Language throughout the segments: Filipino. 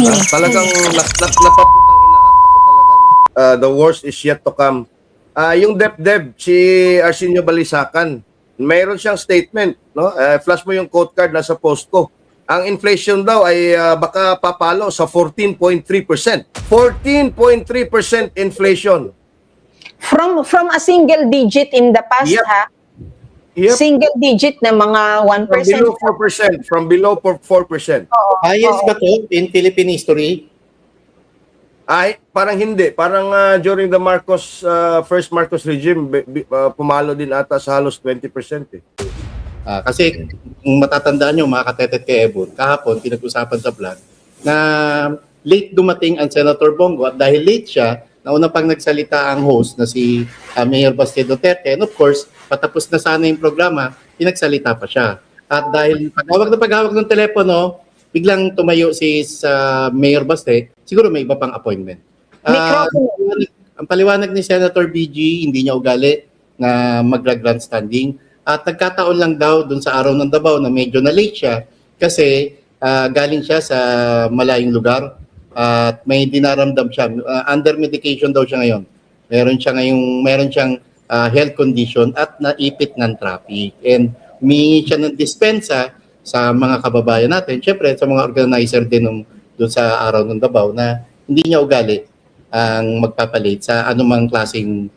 Talagang napaputang ina ako talaga. No? The worst is yet to come. Yung DepDep, si Arsenio Balisacan, mayroon siyang statement. No? Flash mo yung quote card nasa post ko. Ang inflation daw ay baka papalo sa 14.3%. 14.3% inflation. From a single digit in the past, Yep. ha? Yep. Single digit na mga 1%. From below 4%. Oo, Highest oo. ba to in Philippine history? Ay, parang hindi. Parang during the first Marcos regime, pumalo din ata sa halos 20% eh. Kasi kung matatandaan nyo, mga katetet kay Ebon, kahapon pinag-usapan sa vlog na late dumating ang Senator Bongo at dahil late siya, nauna pang nagsalita ang host na si Mayor Baste Duterte. And of course, patapos na sana yung programa, pinagsalita pa siya. At dahil paghawak ng telepono, biglang tumayo si Mayor Baste, siguro may iba pang appointment. Ang paliwanag ni Senator BG, hindi niya ugali na magra-grandstanding. At nagkataon lang daw dun sa araw ng Davao na medyo na-late siya kasi galing siya sa malayong lugar at may dinaramdam siya. Under medication daw siya ngayon. Meron siyang health condition at naipit ng traffic. And humingi siya ng dispensa sa mga kababayan natin. Siyempre, sa mga organizer din doon sa araw ng Davao na hindi niya ugali ang magpapalit sa anumang klaseng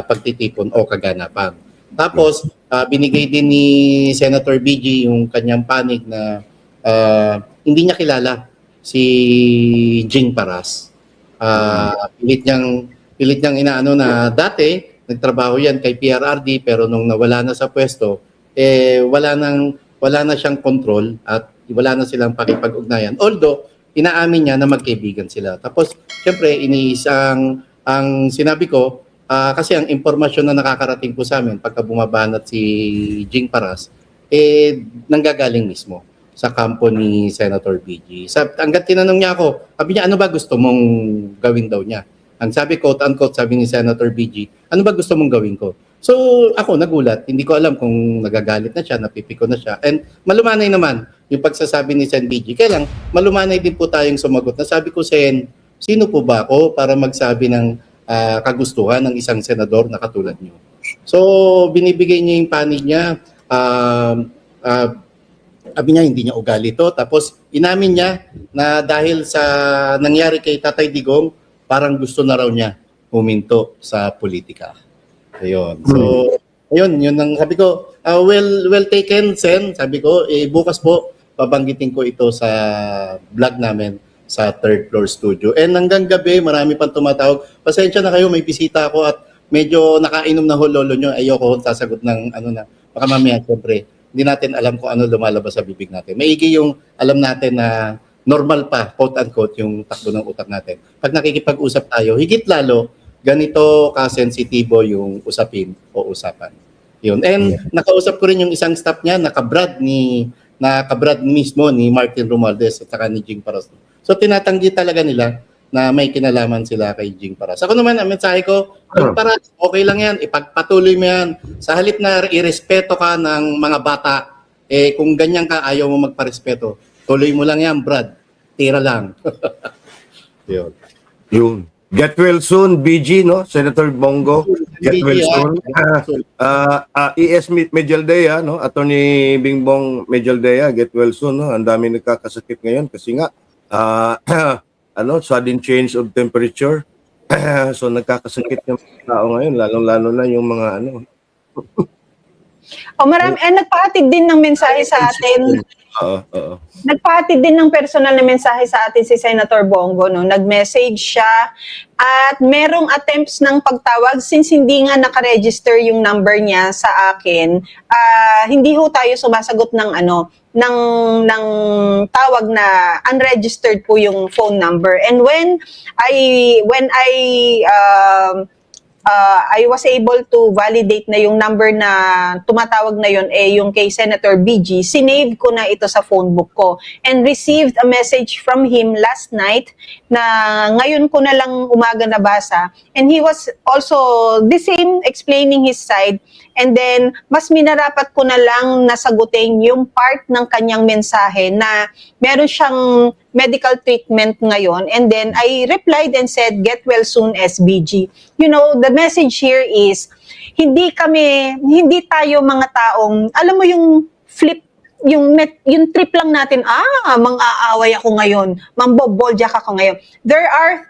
pagtitipon o kaganapan. Tapos, binigay din ni Senator BG yung kanyang panig na hindi niya kilala si Jing Paras. Pilit niyang inaano na dati, nagtrabaho yan kay PRRD pero nung nawala na sa pwesto, wala na siyang control at wala na silang pakipag-ugnayan. Although, inaamin niya na magkaibigan sila. Tapos, syempre, ang sinabi ko, kasi ang impormasyon na nakakarating po sa amin pagka bumabanat si Jing Paras, nanggagaling mismo sa kampo ni Senator BG. Hanggat tinanong niya ako, sabi niya, ano ba gusto mong gawin daw niya? Ang sabi, quote-unquote, sabi ni Senator BG, ano ba gusto mong gawin ko? So, ako nagulat. Hindi ko alam kung nagagalit na siya, napipiko na siya. And malumanay naman yung pagsasabi ni Sen BG. Kaya lang, malumanay din po tayong sumagot. Nasabi ko, Sen, sino po ba ako para magsabi ng kagustuhan ng isang senador na katulad niyo? So, binibigay niya yung panig niya. Sabi niya, hindi niya ugali to. Tapos, inamin niya na dahil sa nangyari kay Tatay Digong, parang gusto na raw niya huminto sa politika. Ayun. So, ayun, yun ang sabi ko, well taken, Sen. Sabi ko, bukas po, babanggitin ko ito sa vlog namin sa third floor studio. And hanggang gabi, marami pang tumatawag. Pasensya na kayo, may bisita ako at medyo nakainom na lolo nyo. Ayoko sasagot ng baka mamaya, siyempre, hindi natin alam kung ano lumalabas sa bibig natin. Maigi yung alam natin na normal pa, quote-unquote, yung takbo ng utak natin. Pag nakikipag-usap tayo, higit lalo, ganito ka-sensitibo yung usapin o usapan. Yun. And nakausap ko rin yung isang staff niya, nakabrad mismo ni Martin Romualdez at saka ni Jing Paras. So tinatanggi talaga nila na may kinalaman sila kay Jing Paras. Ako naman, ang mensahe ko, Jing Paras, okay lang yan, ipagpatuloy mo yan. Sa halip na irespeto ka ng mga bata, kung ganyan ka, ayaw mo magparespeto, tuloy mo lang yan, Brad. Tira lang. Yun. Get well soon, BG, no? Senator Bongo. Get well soon. ES Medialdea, no? Attorney Bingbong Medialdea, get well soon, no? Ang dami nagkakasakit ngayon kasi nga, sudden change of temperature. So nagkakasakit yung tao ngayon, lalong-lalo na yung mga Marami, nagpahatid din ng mensahe sa atin. Oo. Nagpahatid din ng personal na mensahe sa atin si Senator Bongo, no? Nag-message siya at merong attempts ng pagtawag since hindi nga naka-register yung number niya sa akin. Hindi ho tayo sumasagot ng ng tawag na unregistered po yung phone number. And when I was able to validate na yung number na tumatawag na yun yung kay Senator BG, sinave ko na ito sa phone book ko and received a message from him last night na ngayon ko na lang umaga nabasa, and he was also the same explaining his side And then, mas minarapat ko na lang nasagutin yung part ng kanyang mensahe na meron siyang medical treatment ngayon. And then, I replied and said, get well soon, SBG. You know, the message here is, hindi tayo mga taong, alam mo yung flip, yung trip lang natin, mang-aaway ako ngayon, mamboboljak ako ngayon. There are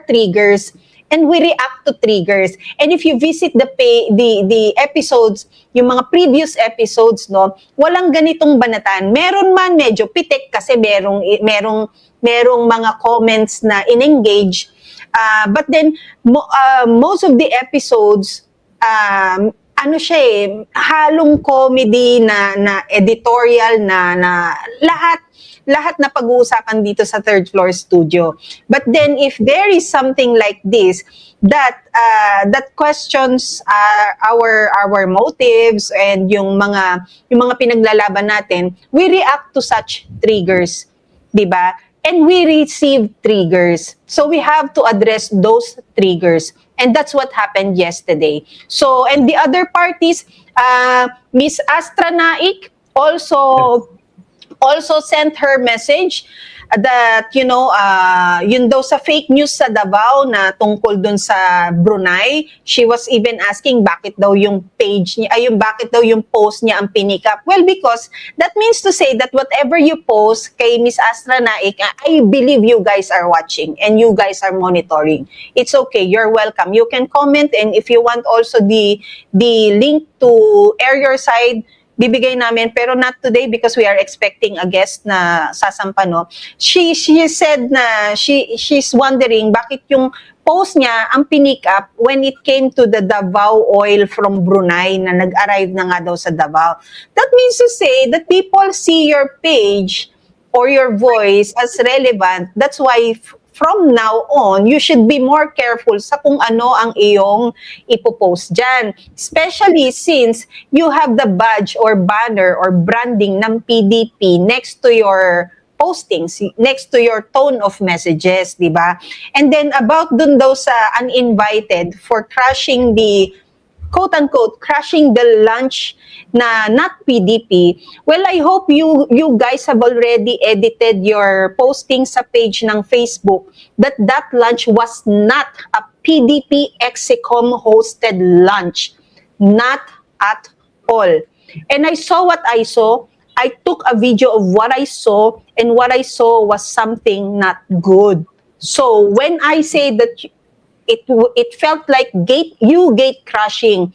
triggers and we react to triggers. And if you visit the episodes, yung mga previous episodes, no, walang ganitong banatan. Meron man medyo pitik kasi merong mga comments na in-engage. But then most of the episodes ano siya halong comedy na editorial na lahat na pag-uusapan dito sa Third Floor Studio. But then if there is something like this that questions our motives and yung mga pinaglalaban natin, we react to such triggers, 'di ba? And we receive triggers. So we have to address those triggers. And that's what happened yesterday. So, and the other parties, Miss Astra Naik also sent her message that, you know, yun daw sa fake news sa Davao na tungkol dun sa Brunei, she was even asking bakit daw yung page niya, bakit daw yung post niya ang pinikap. Well, because that means to say that whatever you post kay Miss Astra Naik, I believe you guys are watching and you guys are monitoring. It's okay, you're welcome. You can comment, and if you want also the link to air your side, bibigay namin, pero not today because we are expecting a guest na sasampa, no? She said na she's wondering bakit yung post niya ang pinick up when it came to the Davao oil from Brunei na nag-arrive na nga daw sa Davao. That means to say that people see your page or your voice as relevant. That's why from now on, you should be more careful sa kung ano ang iyong ipopost dyan. Especially since you have the badge or banner or branding ng PDP next to your postings, next to your tone of messages, di ba? And then about dun daw sa uninvited for crashing the quote-unquote, crashing the lunch na not PDP, well, I hope you guys have already edited your posting sa page ng Facebook that lunch was not a PDP Execom hosted lunch. Not at all. And I saw what I saw. I took a video of what I saw, and what I saw was something not good. So when I say that it felt like gate crashing.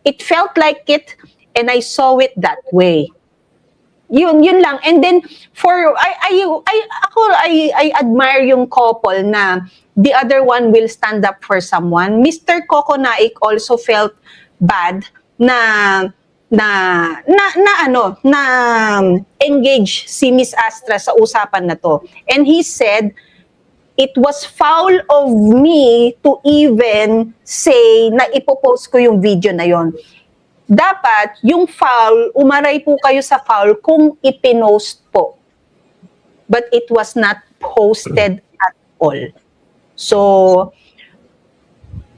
It felt like it, and I saw it that way. Yun lang. And then I admire yung couple na the other one will stand up for someone. Mr. Coco Naik also felt bad na engage si Miss Astra sa usapan na to. And he said, it was foul of me to even say na ipopost ko yung video na yon. Dapat, yung foul, umaray po kayo sa foul kung ipinost po. But it was not posted at all. So,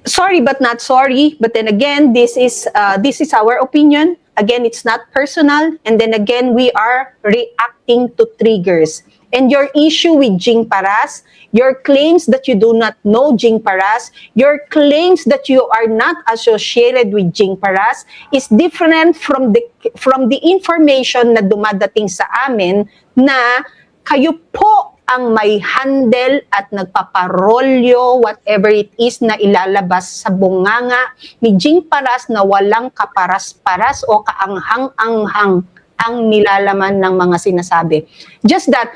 sorry but not sorry. But then again, this is our opinion. Again, it's not personal. And then again, we are reacting to triggers. And your issue with Jing Paras, your claims that you do not know Jing Paras, your claims that you are not associated with Jing Paras is different from the information na dumadating sa amin na kayo po ang may handle at nagpaparolyo, whatever it is na ilalabas sa bunganga ni Jing Paras na walang kaparas-paras o kaanghang-anghang ang nilalaman ng mga sinasabi. Just that,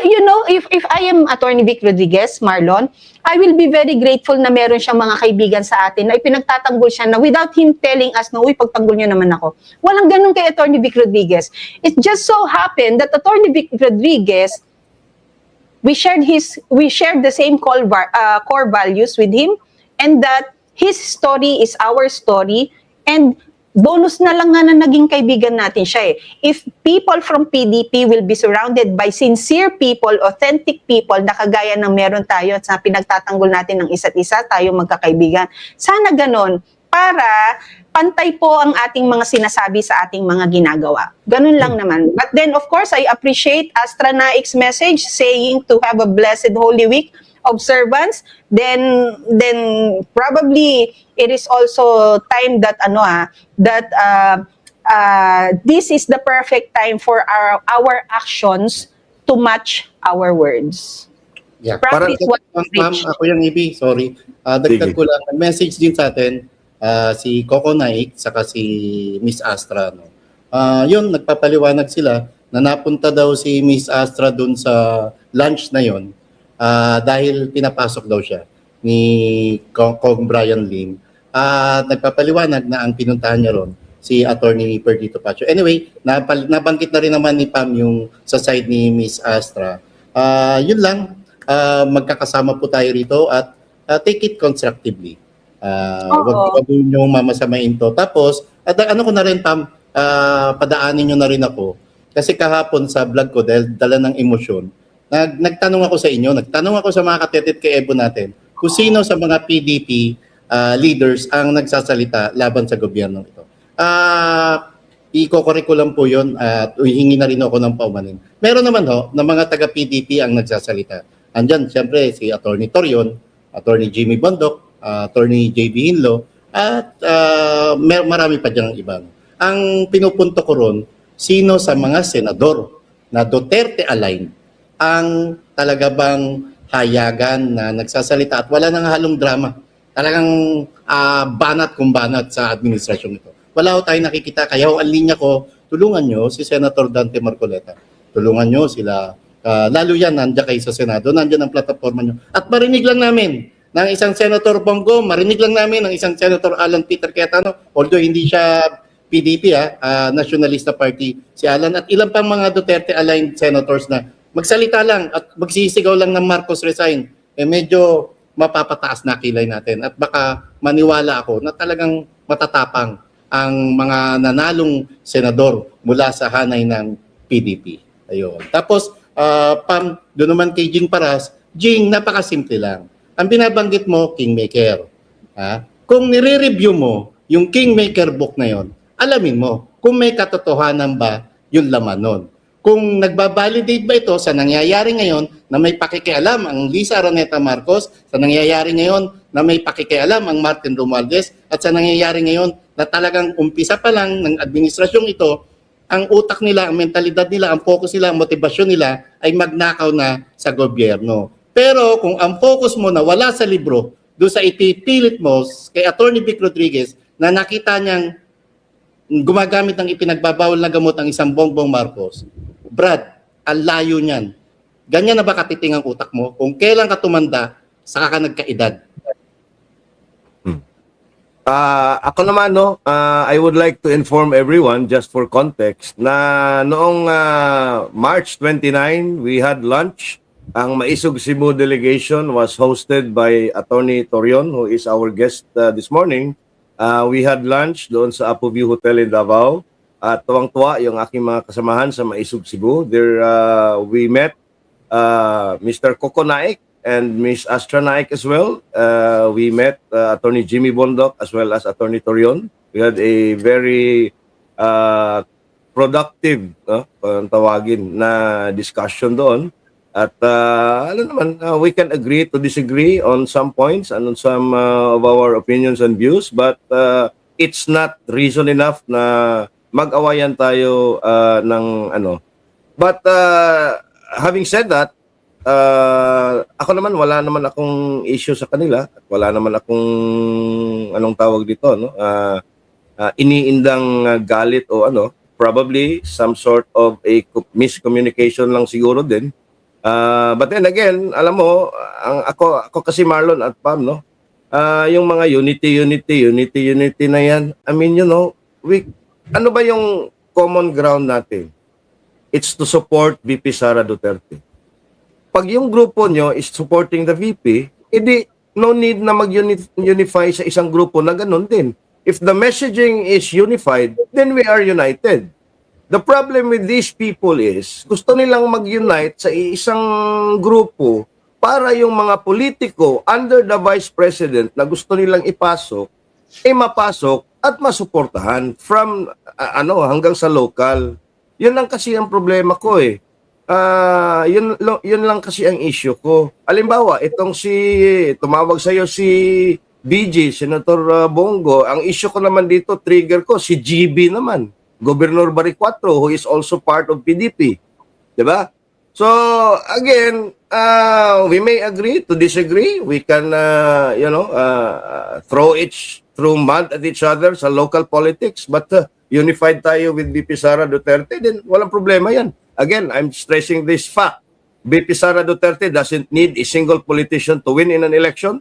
you know, if I am Attorney Vic Rodriguez, Marlon, I will be very grateful na meron siyang mga kaibigan sa atin na ipinagtatanggol siya na without him telling us na, uy, pagtanggol niyo naman ako. Walang ganun kay Attorney Vic Rodriguez. It just so happened that Attorney Vic Rodriguez, we shared the same core values with him, and that his story is our story, and bonus na lang nga na naging kaibigan natin siya eh. If people from PDP will be surrounded by sincere people, authentic people, na kagaya ng meron tayo at sa pinagtatanggol natin ng isa't isa, tayo magkakaibigan, sana ganon para pantay po ang ating mga sinasabi sa ating mga ginagawa. Ganun lang naman. But then, of course, I appreciate Astra Naik's message saying to have a blessed Holy Week observance. Then probably it is also time that this is the perfect time for our actions to match our words. Yeah. Practice what you Ma'am, preach. ako yung Ibi, sorry. Dagdag Sige. ko lang, message din sa atin, si Coco Naik, saka si Miss Astra. No? Yun, nagpapaliwanag sila na napunta daw si Miss Astra dun sa lunch na yon dahil pinapasok daw siya ni Kong Brian Lim. Nagpapaliwanag na ang pinuntahan niya ron si Attorney Perdito Pacho. Anyway, nabanggit na rin naman ni Pam yung sa side ni Miss Astra. Yun lang, magkakasama po tayo rito at take it constructively. Wag yung mamasamain to. Tapos, ano ko na rin, Pam, padaanin nyo na rin ako. Kasi kahapon sa vlog ko, dahil dala ng emosyon, nagtanong ako sa inyo, nagtanong ako sa mga katetet kay Ebo natin, kung sino sa mga PDP leaders ang nagsasalita laban sa gobyerno ito. I-curriculum po yun at hihingi na rin ako ng paumanin. Meron naman na mga taga-PDP ang nagsasalita. Andyan, siyempre, si Attorney Torion, Attorney Jimmy Bondok, Attorney JB Hinlo, at marami pa dyan ibang. Ang pinupunto ko ron, sino sa mga senador na Duterte-aligned ang talaga bang hayagan na nagsasalita at wala nang halong drama. Talagang banat kung banat sa administrasyon ito. Wala ko tayo nakikita. Kaya ang linya ko, tulungan nyo si Senator Dante Marcoleta. Tulungan nyo sila. Lalo yan, nandiyan kayo sa Senado, nandiyan ang plataforma nyo. At marinig lang namin ng isang Senator Bongo, marinig lang namin ng isang Senator Alan Peter Cayetano, although hindi siya PDP, Nationalista Party, si Alan, at ilang pang mga Duterte-aligned senators na magsalita lang at magsisigaw lang ng Marcos resign, medyo mapapataas na kilay natin. At baka maniwala ako na talagang matatapang ang mga nanalong senador mula sa hanay ng PDP. Ayun. Tapos, Pam, doon naman kay Jing Paras, Jing, napakasimple lang. Ang binabanggit mo, Kingmaker. Kung nire-review mo yung Kingmaker book na yon, alamin mo kung may katotohanan ba yung laman nun. Kung nagbabalidate ba ito sa nangyayari ngayon na may pakikialam ang Lisa Araneta Marcos, sa nangyayari ngayon na may pakikialam ang Martin Romualdez, at sa nangyayari ngayon na talagang umpisa pa lang ng administrasyong ito, ang utak nila, ang mentalidad nila, ang focus nila, ang motibasyon nila ay magnakaw na sa gobyerno. Pero kung ang focus mo na wala sa libro, doon sa ipipilit mo kay Attorney Vic Rodriguez na nakita niyang gumagamit ng ipinagbabawal na gamot ang isang Bongbong Marcos, Brad, ang layo niyan. Ganyan na ba katiting ang utak mo? Kung kailan ka tumanda, saka ka nagkaedad. Ako naman, I would like to inform everyone, just for context, na noong March 29, we had lunch. Ang Maisog Cebu delegation was hosted by Attorney Torion, who is our guest this morning. We had lunch doon sa Apo View Hotel in Davao. At tuwang-tuwa yung aking mga kasamahan sa Maisog Cebu. There, we met Mr. Coco Naik and Ms. Astra Naik as well. We met Attorney Jimmy Bondok as well as Attorney Torion. We had a very productive, kung tawagin, na discussion doon. At we can agree to disagree on some points and on some of our opinions and views, but it's not reason enough na mag-awayan tayo ng ano. But having said that, ako naman, wala naman akong issue sa kanila at wala naman akong anong tawag dito, no? Iniindang galit o ano. Probably some sort of a miscommunication lang siguro din. But then again, alam mo, ako kasi Marlon at Pam, no? Yung mga unity na yan, I mean, you know, ano ba yung common ground natin? It's to support VP Sara Duterte. Pag yung grupo nyo is supporting the VP, edi no need na mag-unify sa isang grupo na ganun din. If the messaging is unified, then we are united. The problem with these people is, gusto nilang mag-unite sa isang grupo para yung mga politiko under the Vice President na gusto nilang ipasok, ay mapasok at masuportahan from hanggang sa local. Yun lang kasi ang problema ko eh. Yun lang kasi ang issue ko. Halimbawa, tumawag sa'yo si BG, Senator Bongo. Ang issue ko naman dito, trigger ko, si GB naman. Governor Baricuatro, who is also part of PDP. Diba? So, again, we may agree to disagree. We can, throw mud at each other sa local politics. But unified tayo with BP Sara Duterte, then walang problema yan. Again, I'm stressing this fact. BP Sara Duterte doesn't need a single politician to win in an election.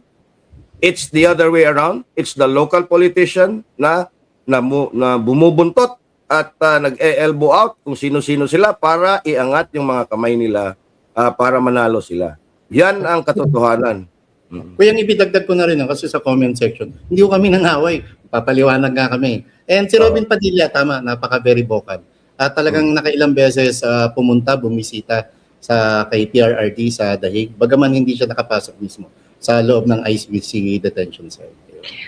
It's the other way around. It's the local politician na bumubuntot at nag-elbow out kung sino-sino sila para iangat yung mga kamay nila para manalo sila. Yan ang katotohanan. Kuya, ibidagdag ko na rin kasi sa comment section, hindi ko kami nangaway. Papaliwanag nga kami. And si Robin Padilla, tama, napaka-very vocal. At talagang nakailang beses bumisita sa kay PRRD sa Dahig, bagaman hindi siya nakapasok mismo sa loob ng ICC detention cell.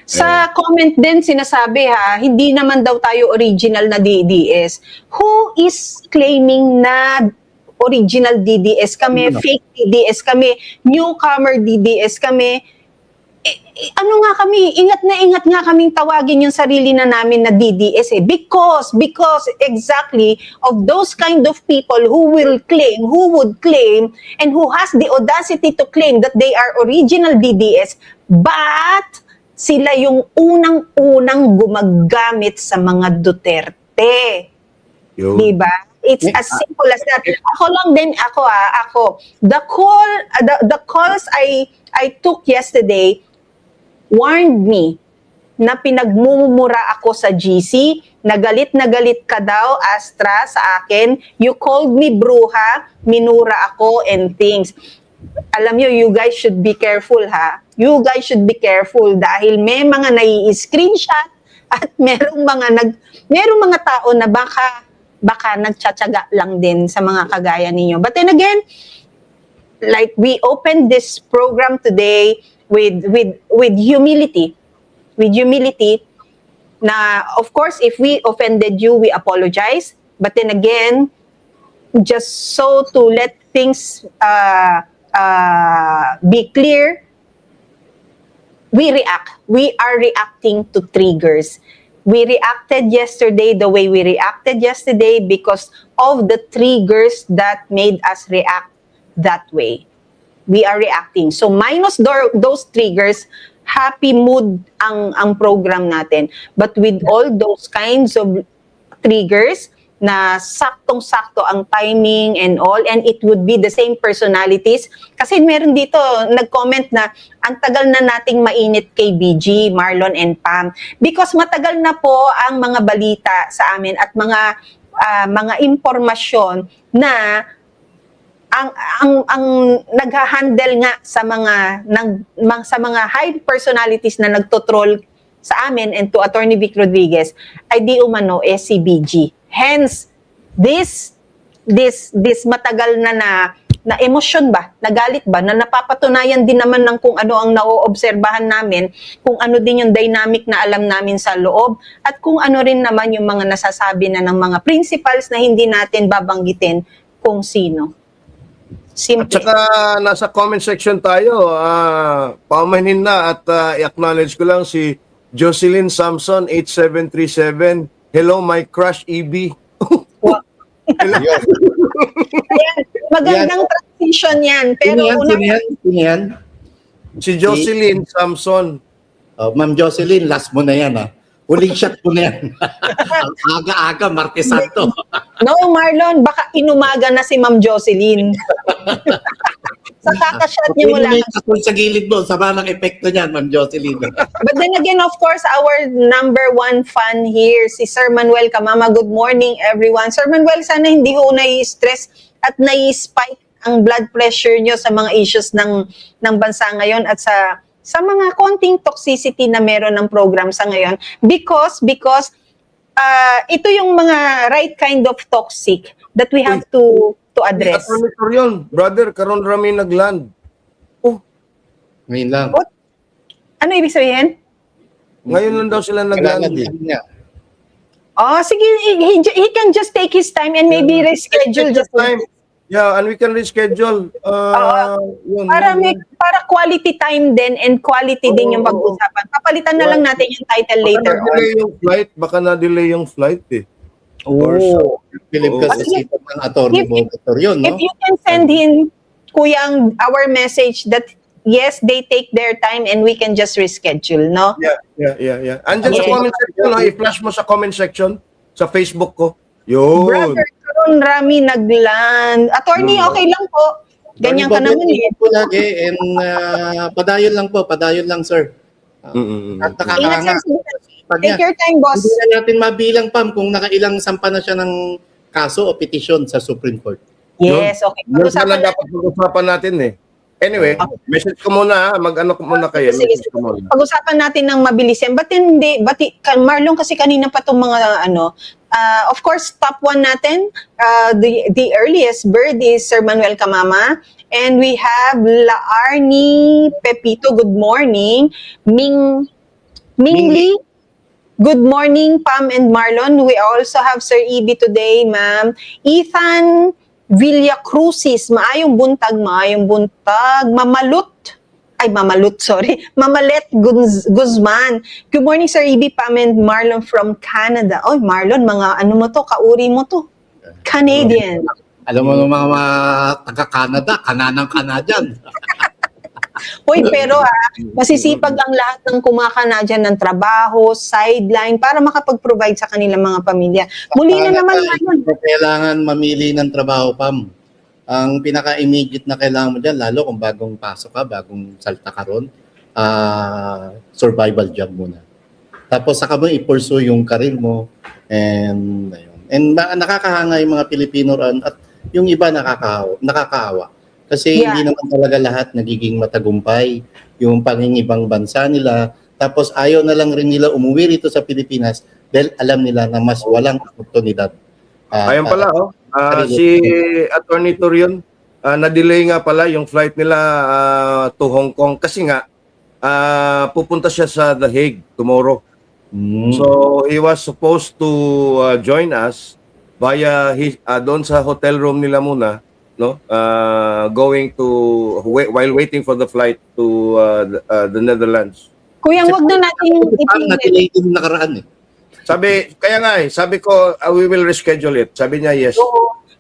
Sa comment din sinasabi hindi naman daw tayo original na DDS. Who is claiming na original DDS kami, fake DDS kami, newcomer DDS kami? Ano nga kami, ingat nga kaming tawagin yung sarili na namin na DDS because exactly of those kind of people who would claim and who has the audacity to claim that they are original DDS, but sila yung unang-unang gumagamit sa mga Duterte. Diba? It's as simple as that. The calls I took yesterday warned me na pinagmumura ako sa GC, na galit ka daw, Astra, sa akin. You called me bruha, minura ako, and things. Alam nyo, you guys should be careful You guys should be careful dahil may mga nai-screenshot at merong mga tao na baka nagtsatsaga lang din sa mga kagaya ninyo. But then again, like we opened this program today with humility. With humility na, of course, if we offended you, we apologize. But then again, just so to let things be clear, we react. We are reacting to triggers. We reacted yesterday the way we reacted yesterday because of the triggers that made us react that way. We are reacting. So minus those triggers, happy mood ang program natin. But with all those kinds of triggers na saktong-sakto ang timing and all, and it would be the same personalities. Kasi meron dito, nag-comment na ang tagal na nating mainit kay BG, Marlon, and Pam. Because matagal na po ang mga balita sa amin at mga impormasyon na ang nagha-handle nga sa mga high personalities na nagtotroll sa amin and to Attorney Vic Rodriguez ay di umano SCBG. Hence this matagal na emosyon ba, nagalit ba, na napapatunayan din naman ng kung ano ang naoobserbahan namin, kung ano din yung dynamic na alam namin sa loob, at kung ano rin naman yung mga nasasabi na ng mga principals na hindi natin babanggitin kung sino. Simple. At saka nasa comment section tayo, paumanhin na at i-acknowledge ko lang si Jocelyn Samson 8737. Hello my crush EB. Ayan, magandang transition yan. Pero Sino yan? Si Jocelyn Samson. Ma'am Jocelyn, last mo na yan Huling shot mo na yan. Ang aga-aga, Martes Santo. No, Marlon, baka inumaga na si Ma'am Jocelyn. Sa kakashot niya mo lang. Sa gilid mo, sama ng epekto niyan, Ma'am Jocelyn. But then again, of course, our number one fan here, si Sir Manuel Kamama. Good morning, everyone. Sir Manuel, sana hindi ho nai-stress at nai-spike ang blood pressure nyo sa mga issues ng bansa ngayon at sa mga konting toxicity na meron ng program sa ngayon because ito yung mga right kind of toxic that we have to address. Yun, brother, karon rami nagland. Ngayon lang. What? Ano ibig sabihin? Ngayon lang daw sila nag-land eh. niya. Oh, sige, he can just take his time and maybe reschedule just time. Yeah, and we can reschedule. Yun, para yun. para quality time din and quality din yung Oo. pag-usapan. Papalitan na lang natin yung title later on. Baka na-delay yung flight eh. Oh, Philip Oo. kasi sipag ng attorney If- Bogator yun, no? If you can send in, Kuyang, our message that yes, they take their time and we can just reschedule, no? Yeah. Andyan sa Yes. comment section, no? I-flash mo sa comment section sa Facebook ko. Yun. Brother Karon Rami nagland. Attorney, okay lang po. Ganyan ka naman eh. Po lagi and padayon lang sir. At Ingat nakakanga. sir. Pag Take your time, boss. hindi na natin mabilang Pam kung nakailang sampa na siya ng kaso o petisyon sa Supreme Court. Yes, okay. Yun Pag-usapan pala dapat pag-usapan natin eh. Anyway, message ko muna, mag-ano ko muna kayo. Sige, Message ko muna. pag-usapan natin ng mabilis yan. Ba't hindi, Marlon kasi kanina pa itong mga of course, top one natin, the earliest bird is Sir Manuel Kamama. And we have Laarni Pepito, good morning. Ming Lee, good morning, Pam and Marlon. We also have Sir Ibi today, ma'am. Ethan Villacruzis, maayong buntag. Mamalet Guzman. Good morning, Sir Ibi, Pam and Marlon from Canada. Oh, Marlon, mga ano mo to, kauri mo to. Canadian. Alam mo ng mga taga-Canada, kananang Canadian. Hoy, pero masisipag ang lahat ng kumakana dyan ng trabaho, sideline, para makapag-provide sa kanilang mga pamilya. Muli na naman, Marlon. Kailangan mamili ng trabaho, Pam. Ang pinaka-immediate na kailangan mo dyan, lalo kung bagong pasok ka, bagong salta ka ron, survival job muna. Tapos saka mo i-pursue yung career mo and ayun. And nakakahanga yung mga Pilipino ron at yung iba nakakaawa. Kasi hindi naman talaga lahat nagiging matagumpay yung pangingibang bansa nila. Tapos ayaw na lang rin nila umuwi rito sa Pilipinas dahil alam nila na mas walang oportunidad. Ayun pala, si Attorney Turion, na-delay nga pala yung flight nila to Hong Kong kasi nga pupunta siya sa The Hague tomorrow. So he was supposed to join us via doon sa hotel room nila muna, no? Going to while waiting for the flight to the Netherlands. Kuya, wag na natin Parang na-delay din nakaraan eh. Sabi ko, we will reschedule it. Sabi niya, yes.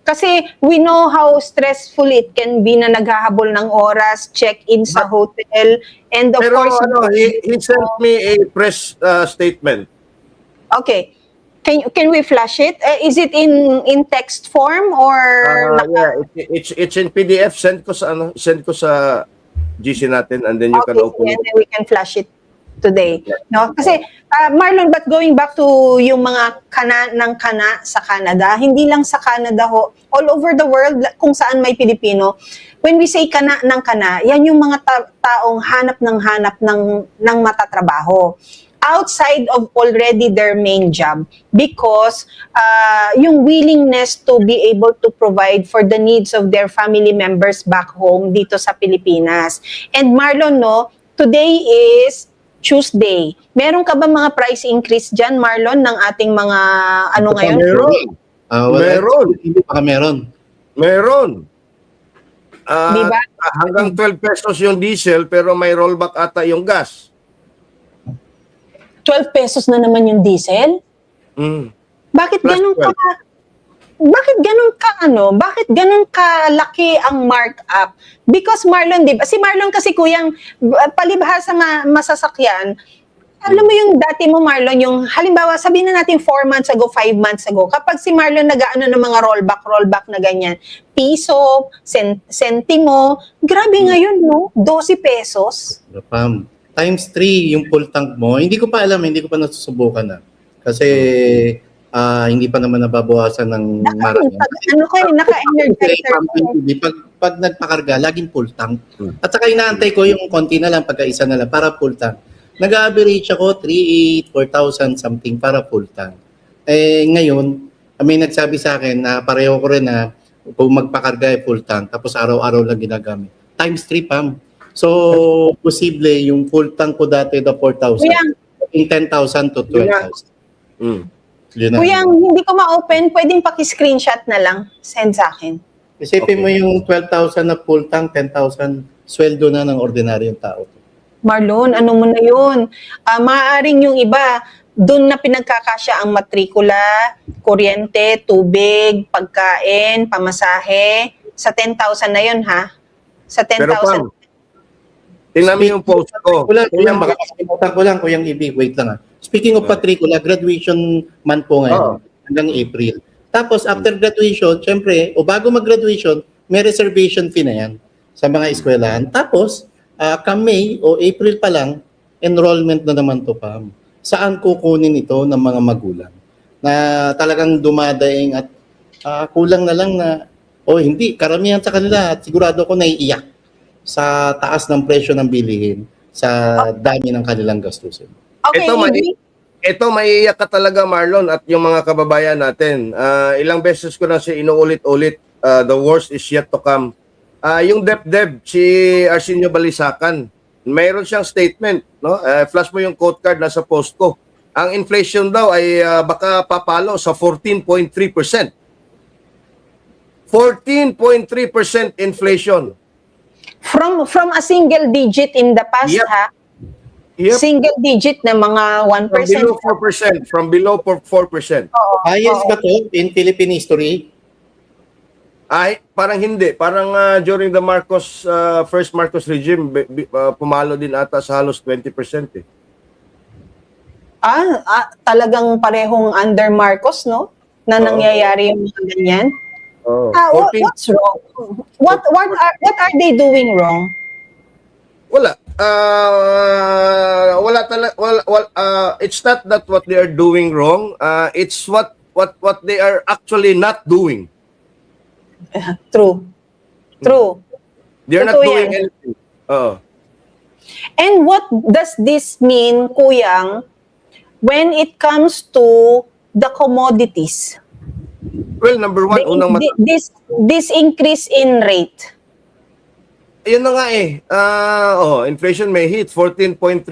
Kasi we know how stressful it can be na naghahabol ng oras, check-in sa hotel, and of Pero course... he sent me a press statement. Okay. Can we flash it? Is it in text form or... It's in PDF. Send ko sa GC natin and then you can open and it. then we can flash it today. No? Kasi, Marlon, but going back to yung mga kana sa Canada, hindi lang sa Canada ho, all over the world, kung saan may Pilipino, when we say kana, yan yung mga taong hanap ng matatrabaho outside of already their main job because yung willingness to be able to provide for the needs of their family members back home dito sa Pilipinas. And Marlon, no, today is Tuesday. Meron ka ba mga price increase dyan, Marlon, ng ating mga ngayon? Meron. Hindi pa meron. Meron. Diba? Hanggang 12 pesos yung diesel pero may rollback ata yung gas. 12 pesos na naman yung diesel? Bakit Plus ganun ka? Bakit ganun kalaki ang markup? Because Marlon, di ba? Si Marlon kasi kuyang palibhasa masasakyan. Alam mo yung dati mo, Marlon, yung halimbawa, sabihin na natin 4 months ago, 5 months ago, kapag si Marlon nag-ano ng mga rollback na ganyan, piso, sentimo, grabe ngayon, no? 12 pesos. Pam, times 3 yung full tank mo. Hindi ko pa alam, hindi ko pa nasusubukan na. Kasi hindi pa naman nababawasan ng marami. Naka-energizer. Pag nagpakarga, laging full tank. At saka inaantay ko yung konti na lang, pagka-isa na lang, para full tank. Nag-average ako 3,800, 4,000 something para full tank. Ngayon, may nagsabi sa akin na pareho ko rin na kung magpakarga full tank, tapos araw-araw lang ginagamit. Times 3, Pam. So, posible yung full tank ko dati na 4,000. Yung 10,000 to 12,000. Mm. Yun na. Kuya, hindi ko ma-open, pwedeng paki-screenshot na lang, send sa akin. Isipin mo yung 12,000 na full tank, 10,000 sweldo na ng ordinaryong tao. Marlon, ano mo na yun? Maaaring yung iba, doon na pinagkakasya ang matrikula, kuryente, tubig, pagkain, pamasahe. Sa 10,000 na yun, ha? Sa 10,000. Pero Pam, tingnan mo yung post ko. Kuyang, baka makalimutan ko lang, Kuyang Ibig, wait lang. Speaking of matrikula, graduation month po ngayon, hanggang April. Tapos after graduation, syempre, o bago mag-graduation, may reservation fee na yan sa mga eskwelahan. Tapos, come May o April pa lang, enrollment na naman to, Pam. Saan kukunin ito ng mga magulang? Na talagang dumadaing at kulang na lang na, hindi, karamihan sa kanila at sigurado ko naiiyak sa taas ng presyo ng bilihin sa dami ng kanilang gastusin. Okay, Ito maiiyak ka talaga, Marlon, at yung mga kababayan natin. Ilang beses ko na siya inuulit-ulit. The worst is yet to come. Yung DepDep, si Arsenio Balisacan, mayroon siyang statement, no? Flash mo yung quote card nasa post ko. Ang inflation daw ay baka papalo sa 14.3%. 14.3% inflation. From a single digit in the past, Yep. ha? Yep. Single digit na mga 1%. From below 4%. Highest ba to in Philippine history? Ay, parang hindi. Parang during the first Marcos regime, pumalo din ata sa halos 20% eh. Talagang parehong under Marcos, no? Na nangyayari yung mga ganyan. Oh, What's wrong? What are they doing wrong? Wala. It's not that what they are doing wrong. It's what they are actually not doing. True. They're not Totoo doing yan. anything. Oo. And what does this mean, Kuyang, when it comes to the commodities? Well, number one, This increase in rate. Ayun na nga eh. Inflation may hit 14.3%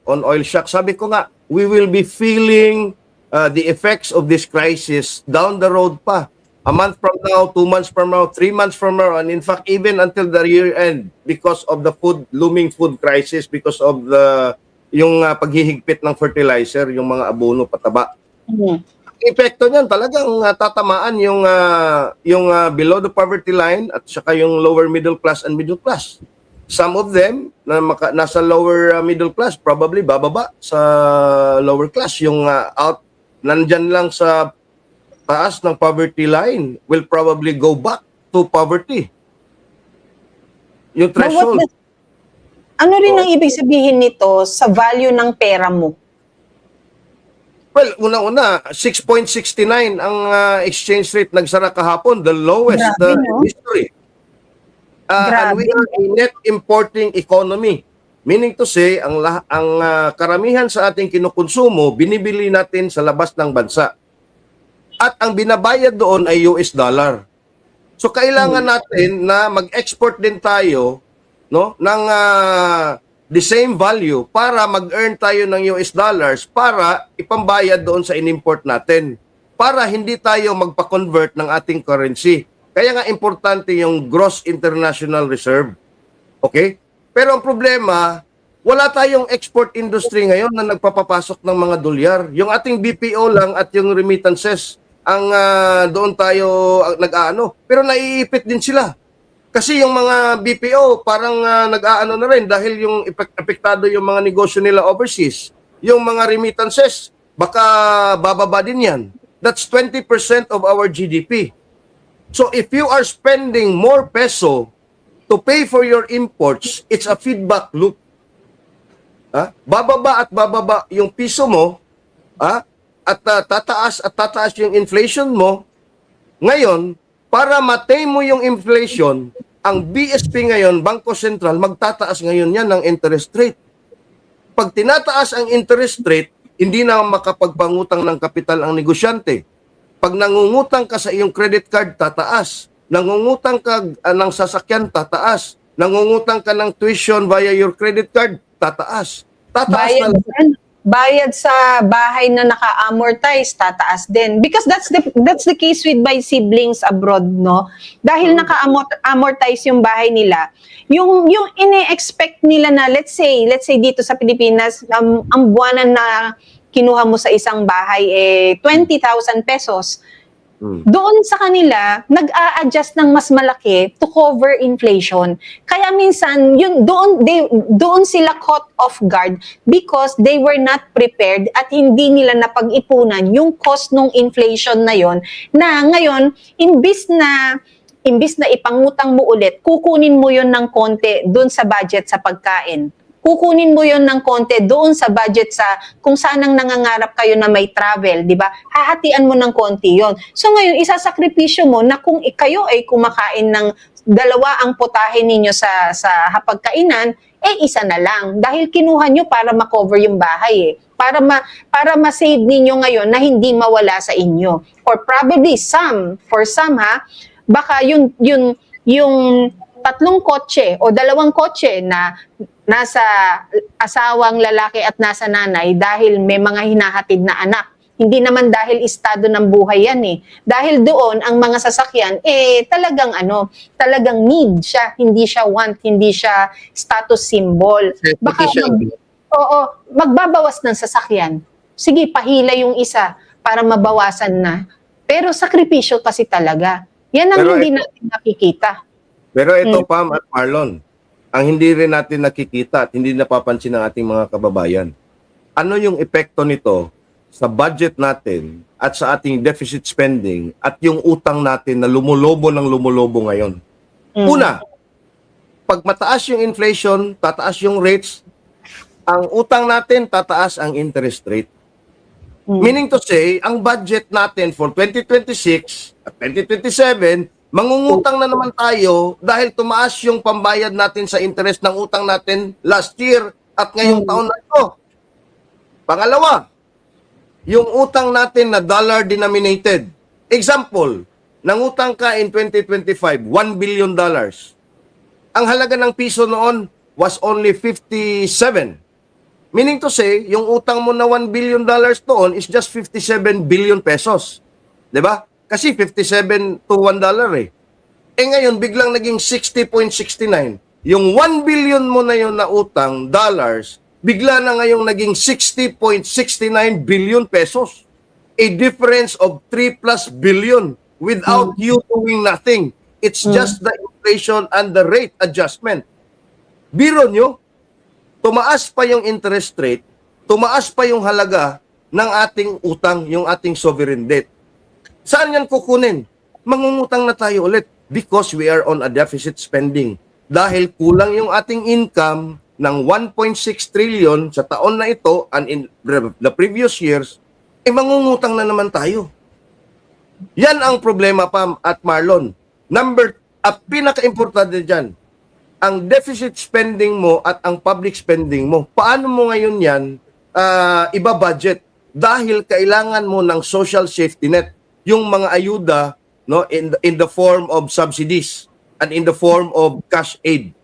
on oil shock. Sabi ko nga, we will be feeling the effects of this crisis down the road pa. A month from now, 2 months from now, 3 months from now, and in fact, even until the year end because of the looming food crisis, because of yung paghihigpit ng fertilizer, yung mga abono pataba. Mhm. Epekto niyan talagang tatamaan yung below the poverty line at saka yung lower middle class and middle class. Some of them na nasa lower middle class probably bababa sa lower class, yung nandyan lang sa taas ng poverty line will probably go back to poverty. Yung threshold. Ano rin ang ibig sabihin nito sa value ng pera mo? Well, una-una, 6.69 ang exchange rate nagsara kahapon, the lowest Grabe, no? in history. And we are a net importing economy. Meaning to say, ang karamihan sa ating kinukonsumo, binibili natin sa labas ng bansa. At ang binabayad doon ay US dollar. So kailangan natin na mag-export din tayo, no, ng the same value para mag-earn tayo ng US dollars para ipambayad doon sa in-import natin. Para hindi tayo magpa-convert ng ating currency. Kaya nga importante yung gross international reserve. Okay? Pero ang problema, wala tayong export industry ngayon na nagpapapasok ng mga dolyar. Yung ating BPO lang at yung remittances ang doon tayo nag-aano. Pero naiipit din sila. Kasi yung mga BPO parang nag-aano na rin dahil yung apektado yung mga negosyo nila overseas. Yung mga remittances, baka bababa din yan. That's 20% of our GDP. So if you are spending more peso to pay for your imports, it's a feedback loop. Bababa at bababa yung piso mo, at tataas yung inflation mo. Ngayon, para matay mo yung inflation, ang BSP ngayon, Bangko Sentral, magtataas ngayon yan ng interest rate. Pag tinataas ang interest rate, hindi na makapagpangutang ng kapital ang negosyante. Pag nangungutang ka sa iyong credit card, tataas. Nangungutang ka ng sasakyan, tataas. Nangungutang ka ng tuition via your credit card, tataas. Tataas na lang. bayad sa bahay na naka-amortize, tataas din. Because that's the case with my siblings abroad, no? Dahil naka-amortize yung bahay nila, yung ine-expect nila na, let's say dito sa Pilipinas, ang buwanan na kinuha mo sa isang bahay 20,000 pesos. Doon sa kanila, nag-a-adjust ng mas malaki to cover inflation. Kaya minsan, doon sila caught off guard because they were not prepared at hindi nila napag-ipunan yung cost ng inflation na yon, na ngayon, imbis na ipangutang mo ulit, kukunin mo yon ng konti doon sa budget sa pagkain. Kukunin mo yon ng konti doon sa budget sa kung saan ang nangangarap kayo na may travel, di ba? Hahatian mo ng konti yon. So ngayon, isasakripisyo mo na kung kayo ay kumakain ng 2 ang putahe ninyo sa hapagkainan, isa na lang. Dahil kinuha nyo para makover yung bahay para ma-save ninyo ngayon na hindi mawala sa inyo. Or probably for some baka yung 3 kotse o 2 kotse na nasa asawang lalaki at nasa nanay dahil may mga hinahatid na anak. Hindi naman dahil estado ng buhay yan Dahil doon, ang mga sasakyan, talagang need siya. Hindi siya want, hindi siya status symbol. Baka magbabawas ng sasakyan. Sige, pahila yung isa para mabawasan na. Pero sakripisyo kasi talaga. Yan ang hindi natin nakikita. Pero ito, Pam at Marlon, ang hindi rin natin nakikita at hindi napapansin ng ating mga kababayan. Ano yung epekto nito sa budget natin at sa ating deficit spending at yung utang natin na lumulobo ngayon? Una, pag mataas yung inflation, tataas yung rates, ang utang natin, tataas ang interest rate. Meaning to say, ang budget natin for 2026 at 2027, mangungutang na naman tayo dahil tumaas yung pambayad natin sa interest ng utang natin last year at ngayong taon na ito. Pangalawa, yung utang natin na dollar denominated. Example, nangutang ka in 2025, $1 billion. Ang halaga ng piso noon was only 57. Meaning to say, yung utang mo na $1 billion noon is just 57 billion pesos. 'Di ba? Kasi 57 to $1 ngayon, biglang naging 60.69. Yung 1 billion mo na yun na utang, dollars, bigla na ngayong naging 60.69 billion pesos. A difference of 3+ billion without you doing nothing. It's just the inflation and the rate adjustment. Biro nyo, tumaas pa yung interest rate, tumaas pa yung halaga ng ating utang, yung ating sovereign debt. Saan yan kukunin? Mangungutang na tayo ulit because we are on a deficit spending. Dahil kulang yung ating income ng 1.6 trillion sa taon na ito and in the previous years, mangungutang na naman tayo. Yan ang problema, Pam at Marlon. Pinaka-importante dyan, ang deficit spending mo at ang public spending mo, paano mo ngayon yan iba-budget? Dahil kailangan mo ng social safety net, yung mga ayuda in the form of subsidies and in the form of cash aid.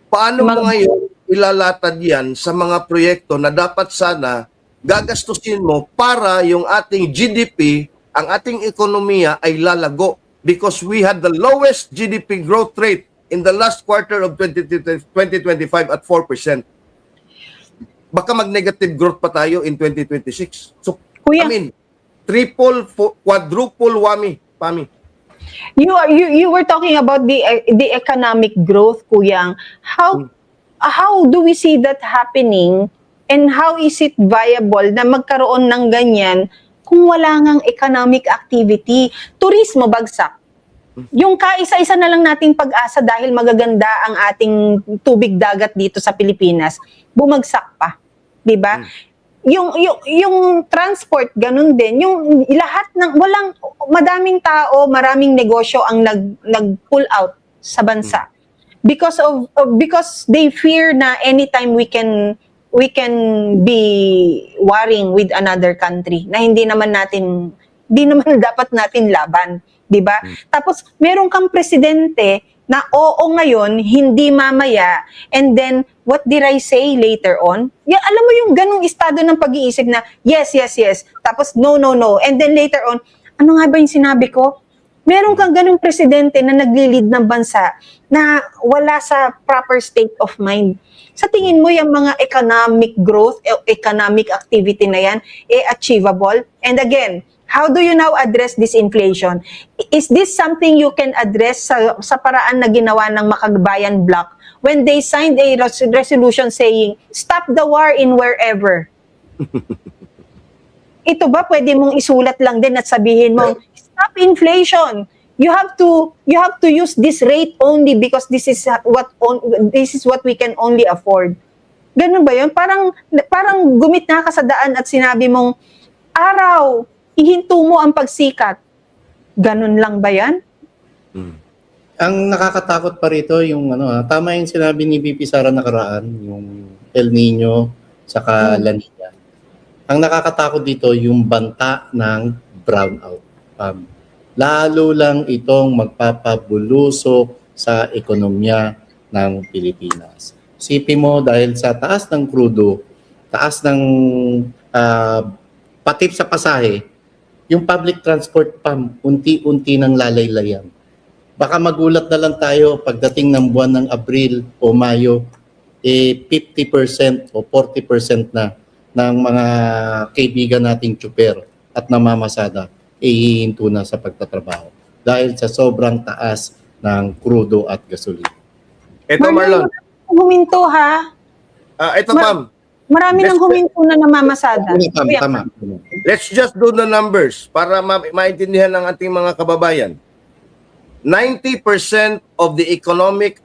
Paano mo ngayon ilalatad yan sa mga proyekto na dapat sana gagastusin mo para yung ating GDP, ang ating ekonomiya ay lalago because we had the lowest GDP growth rate in the last quarter of 2025 at 4%. Baka mag-negative growth pa tayo in 2026. So, Kuya, triple, quadruple whammy, Pami. You were talking about the economic growth, Kuyang. How do we see that happening and how is it viable na magkaroon ng ganyan kung wala ngang economic activity? Turismo bagsak. Yung kaisa-isa na lang nating pag-asa dahil magaganda ang ating tubig dagat dito sa Pilipinas, bumagsak pa, 'di ba? Yung transport ganun din, yung lahat ng madaming tao, maraming negosyo ang nag-pull out sa bansa because they fear na anytime we can be warring with another country na hindi naman dapat natin laban, 'di ba? Tapos meron kang presidente na oo ngayon, hindi mamaya, and then what did I say later on? Alam mo yung ganong estado ng pag-iisip na yes, yes, yes, tapos no, no, no, and then later on, ano nga ba yung sinabi ko? Meron kang ganong presidente na naglilid ng bansa na wala sa proper state of mind. Sa tingin mo yung mga economic growth, economic activity na yan, achievable? And again, how do you now address this inflation? Is this something you can address sa paraan na ginawa ng Makagbayan Bloc when they signed a resolution saying, stop the war in wherever? Ito ba pwede mong isulat lang din at sabihin mo, stop inflation. You have to use this rate only because this is what we can only afford. Ganun ba 'yun? Parang gumit na ka sa daan at sinabi mong araw, ihinto mo ang pagsikat. Ganun lang ba 'yan? Ang nakakatakot pa rito yung tama yung sinabi ni VP Sara nakaraan, yung El Nino saka La Nina. Ang nakakatakot dito yung banta ng brownout. Lalo lang itong magpapabulusok sa ekonomiya ng Pilipinas. Sipin mo dahil sa taas ng krudo, taas ng patip sa pasahe, yung public transport unti-unti nang lalaylayan. Baka magulat na lang tayo pagdating ng buwan ng Abril o Mayo, 50% o 40% na ng mga kaibigan nating tsuper at namamasada hihinto na sa pagtatrabaho dahil sa sobrang taas ng krudo at gasolina. Ito, Marlon. Huminto ha. Ito, ma'am. Marami nang huminto na namamasada. Tama. Let's just do the numbers para maintindihan ng ating mga kababayan. 90% of the economic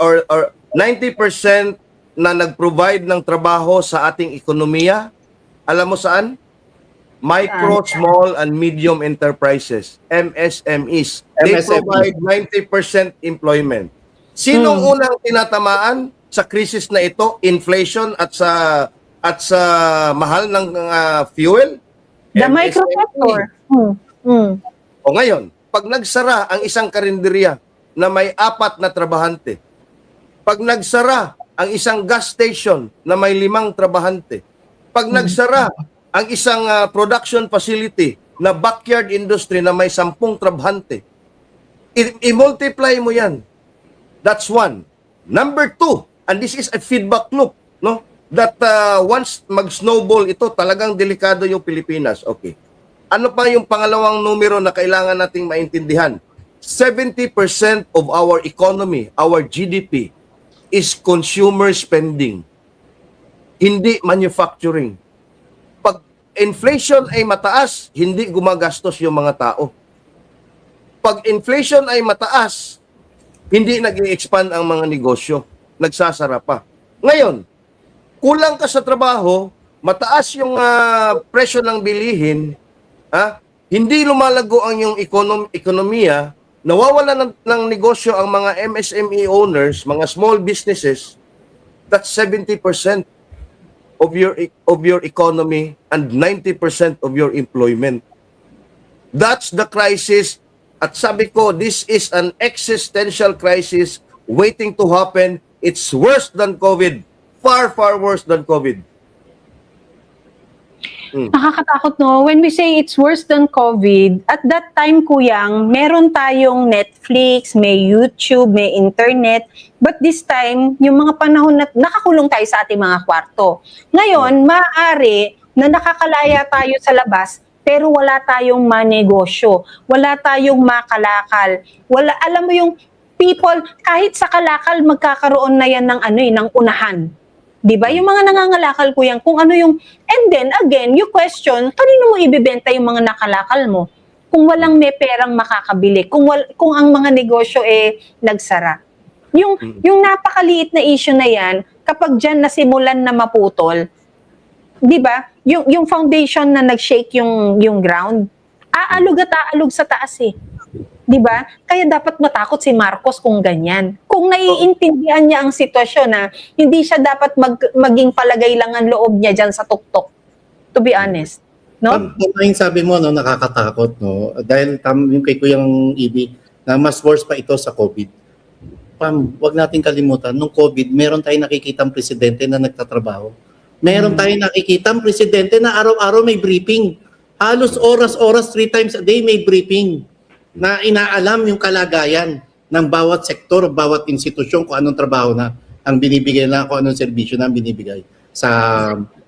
or 90% na nag-provide ng trabaho sa ating ekonomiya, alam mo saan? Micro, small, and medium enterprises, MSMEs. They provide 90% employment. Sinong unang tinatamaan sa krisis na ito? Inflation at sa mahal ng fuel? The micro sector. O ngayon, pag nagsara ang isang karinderya na may 4 na trabahante, pag nagsara ang isang gas station na may 5 trabahante, pag nagsara ang isang production facility na backyard industry na may 10 trabahante, i-multiply mo yan. That's one. Number 2, and this is a feedback loop, no? That once mag-snowball ito, talagang delikado yung Pilipinas. Okay. Ano pa yung pangalawang numero na kailangan nating maintindihan? 70% of our economy, our GDP, is consumer spending. Hindi manufacturing. Pag inflation ay mataas, hindi gumagastos yung mga tao. Pag inflation ay mataas, hindi nag-i-expand ang mga negosyo. Nagsasara pa. Ngayon, kulang ka sa trabaho, mataas yung presyo ng bilihin, hindi lumalago ang yung ekonomiya, nawawala ng negosyo ang mga MSME owners, mga small businesses, that's 70% of your economy and 90% of your employment. That's the crisis. At sabi ko, this is an existential crisis waiting to happen. It's worse than COVID. Far, far worse than COVID. Nakakatakot, no? When we say it's worse than COVID, at that time, Kuyang, meron tayong Netflix, may YouTube, may internet, but this time, yung mga panahon na nakakulong tayo sa ating mga kwarto. Ngayon, maaari na nakakalaya tayo sa labas, pero wala tayong manegosyo, wala tayong makalakal, wala, alam mo yung people, kahit sa kalakal, magkakaroon na yan ng unahan. Diba? Yung mga nangangalakal ko yan, kung ano yung, and then again, you question, kanino mo ibibenta yung mga nakalakal mo? Kung walang may perang makakabili, kung ang mga negosyo nagsara. Yung napakaliit na issue na yan, kapag dyan nasimulan na maputol, diba? Yung foundation na nag-shake yung ground, aalog at aalog sa taas Diba? Kaya dapat matakot si Marcos kung ganyan. Kung naiintindihan niya ang sitwasyon na hindi siya dapat maging palagay lang ang loob niya dyan sa tuktok. To be honest. No? Tama yung sabi mo, nakakatakot. No? Dahil yung kay Kuyang Ibi, na mas worse pa ito sa COVID. Pam, wag nating kalimutan, nung COVID, meron tayong nakikitang presidente na nagtatrabaho. Meron tayong nakikitang presidente na araw-araw may briefing. Halos oras-oras, 3 times a day may briefing na inaalam yung kalagayan ng bawat sektor, bawat institusyon, kung anong trabaho na ang binibigay na, kung anong serbisyo na ang binibigay sa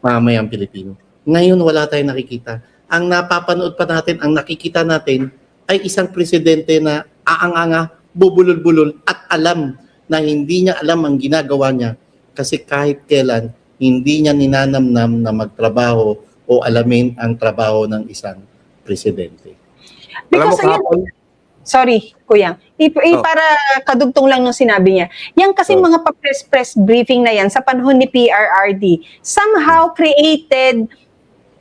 mamayang Pilipino. Ngayon, wala tayong nakikita. Ang napapanood pa natin, ang nakikita natin, ay isang presidente na aang-anga, bubulol-bulol, at alam na hindi niya alam ang ginagawa niya kasi kahit kailan, hindi niya ninanamnam na magtrabaho o alamin ang trabaho ng isang presidente. Alam mo Because again, kahapon, sorry, Kuya. Para kadugtong lang nung sinabi niya. Yan kasi mga pa-press briefing na yan sa panahon ni PRRD somehow created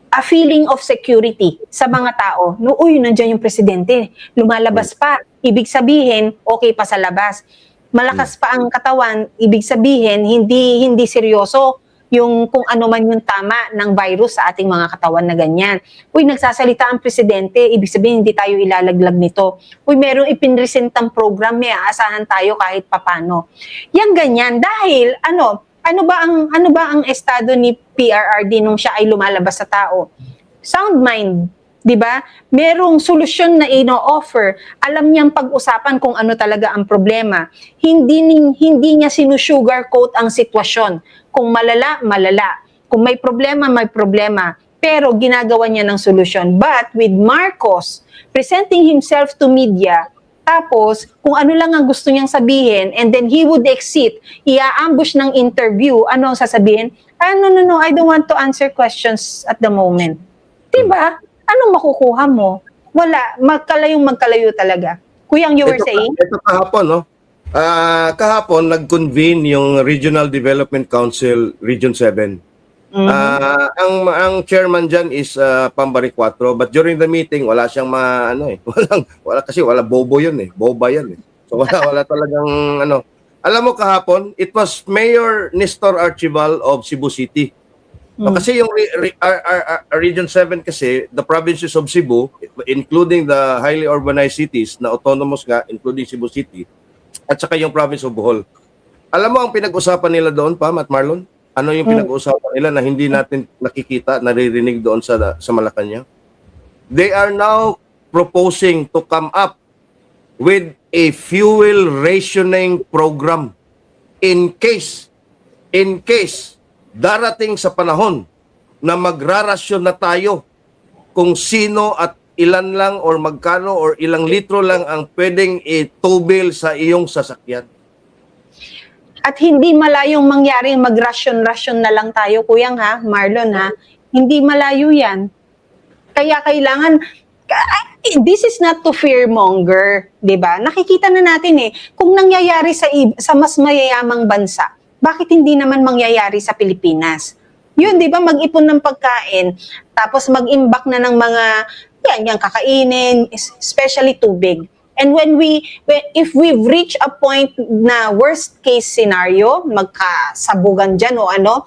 a feeling of security sa mga tao. No, uy, nandiyan yung presidente. Lumalabas pa. Ibig sabihin, okay pa sa labas. Malakas pa ang katawan. Ibig sabihin, hindi seryoso yung kung ano man yung tama ng virus sa ating mga katawan na ganyan. Uy, nagsasalita ang presidente, ibig sabihin hindi tayo ilalaglag nito. Uy, merong ipinresentang program, may aasahan tayo kahit papano. Yang ganyan dahil ano ba ang estado ni PRRD nung siya ay lumalabas sa tao? Sound mind, 'di ba? Merong solusyon na ino-offer. Alam niyang pag-usapan kung ano talaga ang problema. Hindi niya sinusugarcoat ang sitwasyon. Kung malala, malala. Kung may problema, may problema. Pero ginagawa niya ng solusyon. But with Marcos presenting himself to media, tapos kung ano lang ang gusto niyang sabihin, and then he would exit, i-ambush ng interview, ano ang sasabihin? No, I don't want to answer questions at the moment. Diba? Anong makukuha mo? Wala. Magkalayo talaga. Kuyang, you were saying? Ito kahapon, no? Kahapon, nag-convene yung Regional Development Council Region 7. Ang chairman dyan is Pambari 4, but during the meeting, wala siyang wala bobo yun eh. Boba yan eh. So wala talagang Alam mo kahapon, it was Mayor Nestor Archival of Cebu City. So, kasi yung Region 7 kasi, the provinces of Cebu, including the highly urbanized cities na autonomous nga, including Cebu City, at saka yung province of Bohol. Alam mo ang pinag-usapan nila doon, Pam at Marlon? Ano yung pinag-usapan nila na hindi natin nakikita, naririnig doon sa Malacanang? They are now proposing to come up with a fuel rationing program in case darating sa panahon na magrarasyon na tayo kung sino at ilan lang or magkano or ilang litro lang ang pwedeng itubil sa iyong sasakyan. At hindi malayong mangyari mag-ration na lang tayo, Kuyang Marlon Hindi malayo yan. Kaya kailangan, this is not to fearmonger, di ba? Nakikita na natin kung nangyayari sa mas mayayamang bansa, bakit hindi naman mangyayari sa Pilipinas? Yun, di ba, mag-ipon ng pagkain, tapos mag-imbak na ng mga, yung kakainin, especially tubig. And if we've reached a point na worst case scenario, magkasabugan dyan o ano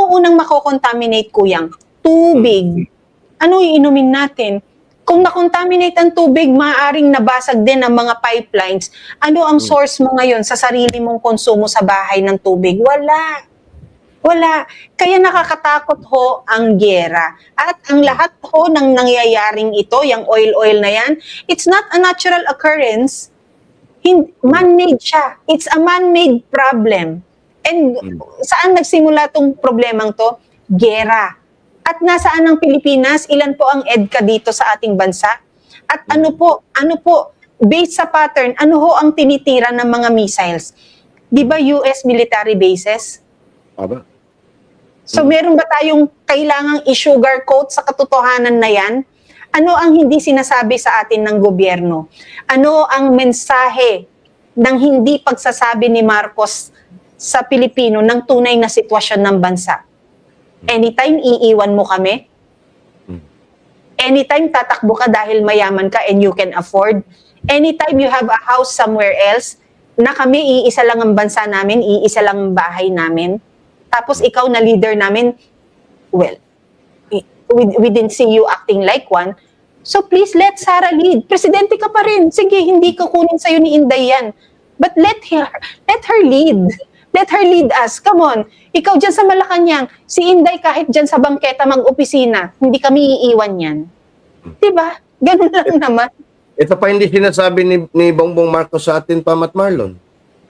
unang makokontaminate, Kuyang? Tubig. Ano iinumin natin? Kung nakontaminate ang tubig, maaaring nabasag din ang mga pipelines. Ano ang source mo ngayon sa sarili mong konsumo sa bahay ng tubig? Wala. Kaya nakakatakot ho ang giyera. At ang lahat ho ng nangyayaring ito, yung oil na yan, it's not a natural occurrence. Man-made siya. It's a man-made problem. And saan nagsimula tong problemang to? Giyera. At nasaan ang Pilipinas? Ilan po ang EDCA dito sa ating bansa? At ano po, based sa pattern, ano ho ang tinitira ng mga missiles? Di ba US military bases? Aba. So meron ba tayong kailangang i-sugarcoat sa katotohanan na yan? Ano ang hindi sinasabi sa atin ng gobyerno? Ano ang mensahe ng hindi pagsasabi ni Marcos sa Pilipino ng tunay na sitwasyon ng bansa? Anytime iiwan mo kami? Anytime tatakbo ka dahil mayaman ka and you can afford? Anytime you have a house somewhere else na kami iisa lang ang bansa namin, iisa lang ang bahay namin? Tapos ikaw na leader namin, well, we didn't see you acting like one. So please let Sara lead. Presidente ka pa rin. Sige, hindi ko kunin sa'yo ni Inday yan. But let her lead. Let her lead us. Come on. Ikaw dyan sa Malacanang, si Inday kahit dyan sa bangketa mag-opisina, hindi kami iiwan yan. Diba? Ganun lang naman. Ito pa hindi sinasabi ni Bongbong Marcos sa atin, Pam at Marlon.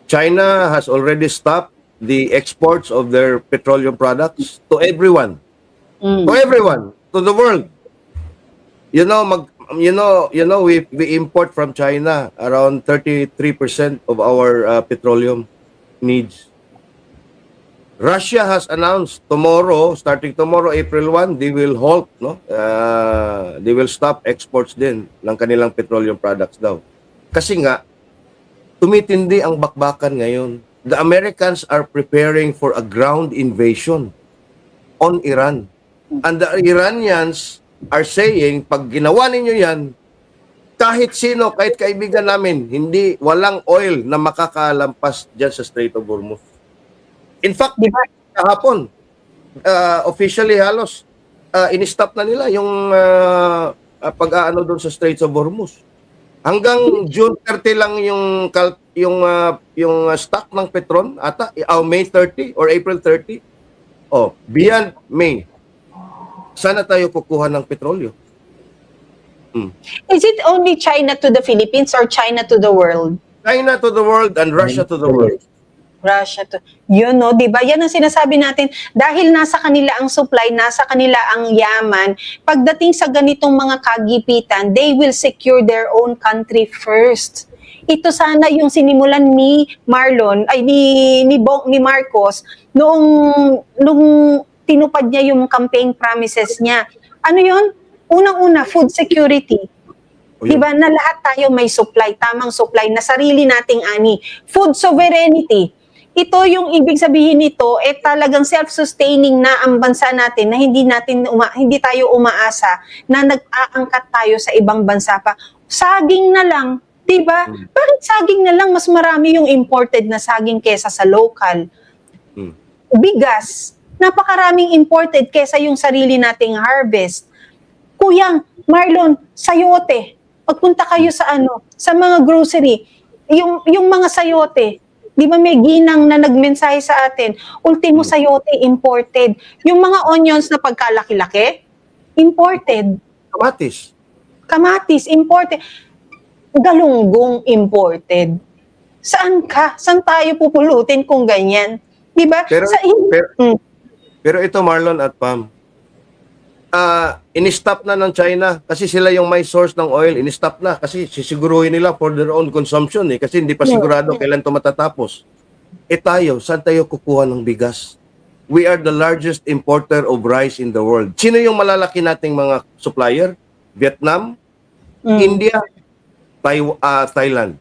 China has already stopped the exports of their petroleum products to everyone. To everyone, to the world. You know, we import from China around 33% of our petroleum needs. Russia has announced tomorrow, starting tomorrow, April 1, they will halt, no? They will stop exports din ng kanilang petroleum products daw. Kasi nga, tumitindi ang bakbakan ngayon. The Americans are preparing for a ground invasion on Iran. And the Iranians are saying, pag ginawa ninyo yan, kahit sino, kahit kaibigan namin, walang oil na makakalampas dyan sa Strait of Hormuz. In fact, Diba? kahapon, officially halos, in-stop na nila yung pag-aano doon sa Straits of Hormuz. Hanggang June 30 lang yung stock ng Petron ata, May 30 or April 30. Oh, beyond May. Sana tayo kukuha ng petrolyo. Is it only China to the Philippines or China to the world? China to the world and Russia to the world. Russia to... Yun, no? Diba? Yan ang sinasabi natin. Dahil nasa kanila ang supply, nasa kanila ang yaman, pagdating sa ganitong mga kagipitan, they will secure their own country first. Ito sana yung sinimulan ni Marlon, ay ni Marcos, noong tinupad niya yung campaign promises niya. Ano yun? Unang-una, food security. Diba na lahat tayo may supply, tamang supply, na sarili nating ani. Food sovereignty. Ito yung ibig sabihin nito, talagang self-sustaining na ang bansa natin na hindi tayo umaasa na nag-aangkat tayo sa ibang bansa pa. Saging na lang, 'di ba? Bakit saging na lang? Mas marami yung imported na saging kesa sa local. Bigas, napakaraming imported kesa yung sarili nating harvest. Kuya Marlon, sayote. Pagpunta kayo sa mga grocery, yung mga sayote, di ba may ginang na nagmensahe sa atin, ultimo sayote, imported. Yung mga onions na pagkalaki-laki, imported. Kamatis, imported. Galunggong, imported. Saan ka? Saan tayo pupulutin kung ganyan? Di ba? Pero ito, Marlon at Pam, in-stop na ng China kasi sila yung may source ng oil, in-stop na kasi sisiguruhin nila for their own consumption kasi hindi pa sigurado kailan ito matatapos. Tayo, saan tayo kukuha ng bigas? We are the largest importer of rice in the world. Sino yung malalaki nating mga supplier? Vietnam, India, Thailand.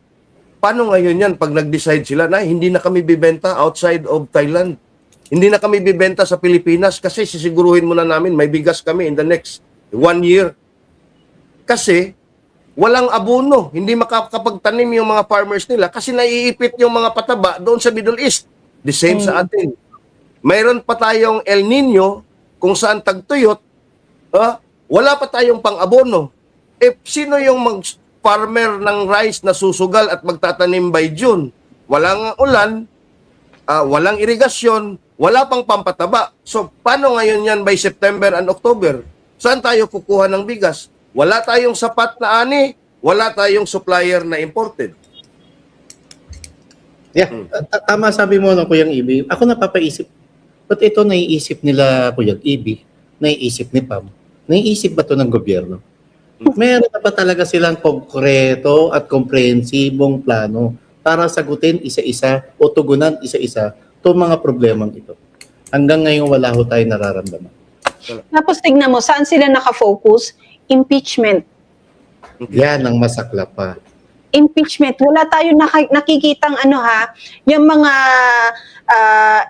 Paano ngayon yan pag nag-decide sila na hindi na kami bibenta outside of Thailand? Hindi na kami bibenta sa Pilipinas kasi sisiguruhin muna namin may bigas kami in the next 1 year. Kasi walang abono, hindi makakapagtanim yung mga farmers nila kasi naiipit yung mga pataba doon sa Middle East. The same sa atin. Mayroon pa tayong El Nino kung saan tagtuyot, wala pa tayong pang-abono. Sino yung farmer ng rice na susugal at magtatanim by June? Walang ulan, walang irigasyon, wala pang pampataba. So, paano ngayon yan by September and October? Saan tayo kukuha ng bigas? Wala tayong sapat na ani, wala tayong supplier na imported. Yeah, tama sabi mo, Kuyang Ibi. Ako napapaisip, ba't ito naiisip nila, Kuyang Ibi, naiisip ni Pam? Naiisip ba ito ng gobyerno? Meron na ba talaga silang konkreto at komprehensibong plano para sagutin isa-isa o tugunan isa-isa itong mga problemang ito? Hanggang ngayon wala ho tayo nararamdaman. Tapos tignan mo, saan sila nakafocus? Impeachment. Yan ang masaklap pa. Impeachment. Wala tayong nakikitang yung mga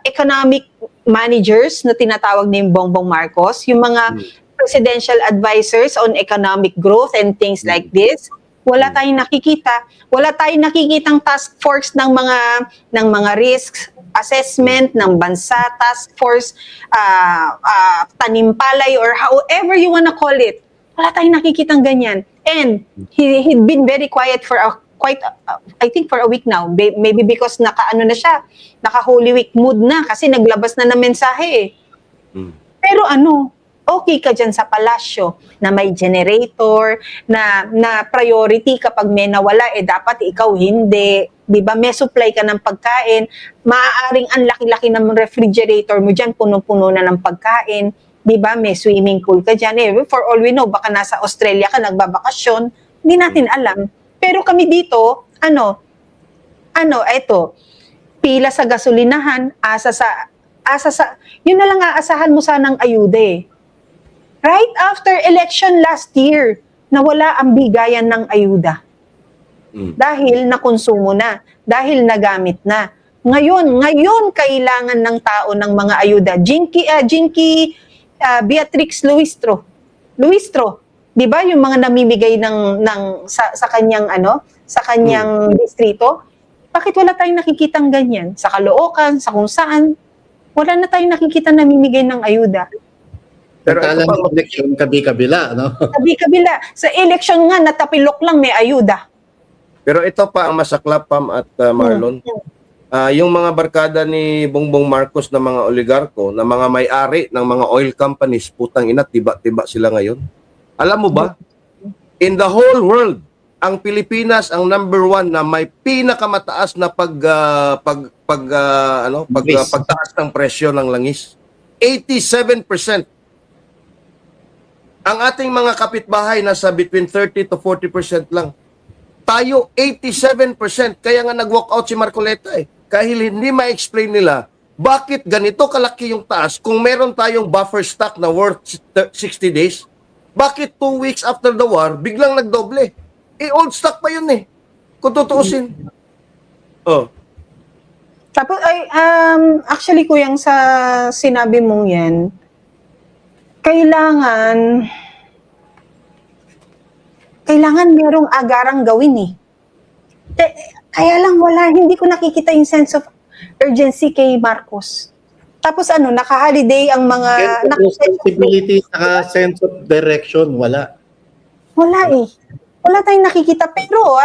economic managers na tinatawag ni Bongbong Marcos, yung mga presidential advisors on economic growth and things like this. Wala tayong nakikita. Wala tayong nakikitang task force ng mga risks assessment ng bansa, task force, tanimpalay, or however you wanna call it. Wala tayong nakikitang ganyan. And he'd been very quiet for quite, I think for a week now. Maybe because naka-ano na siya, naka-Holy Week mood na kasi naglabas na ng mensahe eh. Pero okay ka dyan sa palasyo na may generator, na priority kapag may nawala, dapat ikaw hindi. Di ba? May supply ka ng pagkain. Maaaring ang laki-laki ng refrigerator mo dyan, puno-puno na ng pagkain. Di ba? May swimming pool ka dyan. For all we know, baka nasa Australia ka, nagbabakasyon. Hindi natin alam. Pero kami dito, eto, pila sa gasolinahan, asa sa, yun na lang aasahan mo sanang ayuda eh. Right after election last year, nawala ang bigayan ng ayuda. Dahil nakonsumo na, dahil nagamit na. Ngayon kailangan ng tao ng mga ayuda. Jinky Beatrix Luistro, 'di ba? Yung mga namimigay ng sa kanyang sa kanyang distrito. Bakit wala tayong nakikitang ganyan? Sa Caloocan, sa kung saan, wala na tayong nakikita namimigay ng ayuda. Pero ito pa, election, kabi-kabila, no? Kabi-kabila. Sa election nga, natapilok lang may ayuda. Pero ito pa ang masaklap, Pam at Marlon. Yung mga barkada ni Bongbong Marcos na mga oligarko, na mga may-ari ng mga oil companies, putang ina, tiba-tiba sila ngayon. Alam mo ba, in the whole world, ang Pilipinas ang number 1 na may pinakamataas na pagtaas ng presyo ng langis. 87%. Ang ating mga kapitbahay nasa between 30 to 40% lang. Tayo 87%. Kaya nga nag-walk out si Marcoleta eh. Kahit hindi ma-explain nila bakit ganito kalaki yung taas kung meron tayong buffer stock na worth 60 days. Bakit 2 weeks after the war biglang nagdoble? Old stock pa yun eh. Kung tutuusin. Tapos actually kuyang sa sinabi mong 'yan, kailangan merong agarang gawin eh. Kaya lang hindi ko nakikita yung sense of urgency kay Marcos. Tapos naka-holiday ang mga responsibility saka sense of direction, wala. Wala eh. Wala tayong nakikita. Pero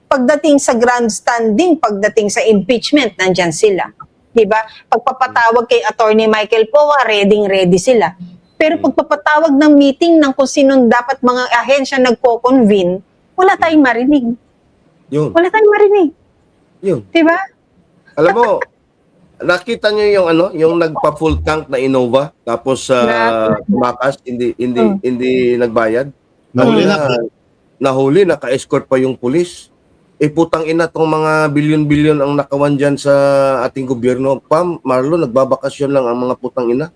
pagdating sa grandstanding, pagdating sa impeachment, nandyan sila. Diba? Pagpapatawag kay Attorney Michael Poa, ready sila. Pero pagpapatawag ng meeting ng kung sinong dapat mga ahensya nagpo-convene, wala tayong marinig. Yun. Wala tayong marinig. Yun. Diba? Alam mo, nakita nyo yung yung nagpa-full tank na Innova tapos tumakas, hindi nagbayad. Nahuli, naka-escort pa yung pulis. Putang ina tong mga bilyon-bilyon ang nakawan dyan sa ating gobyerno. Pam, Marlon, nagbabakasyon lang ang mga putang ina.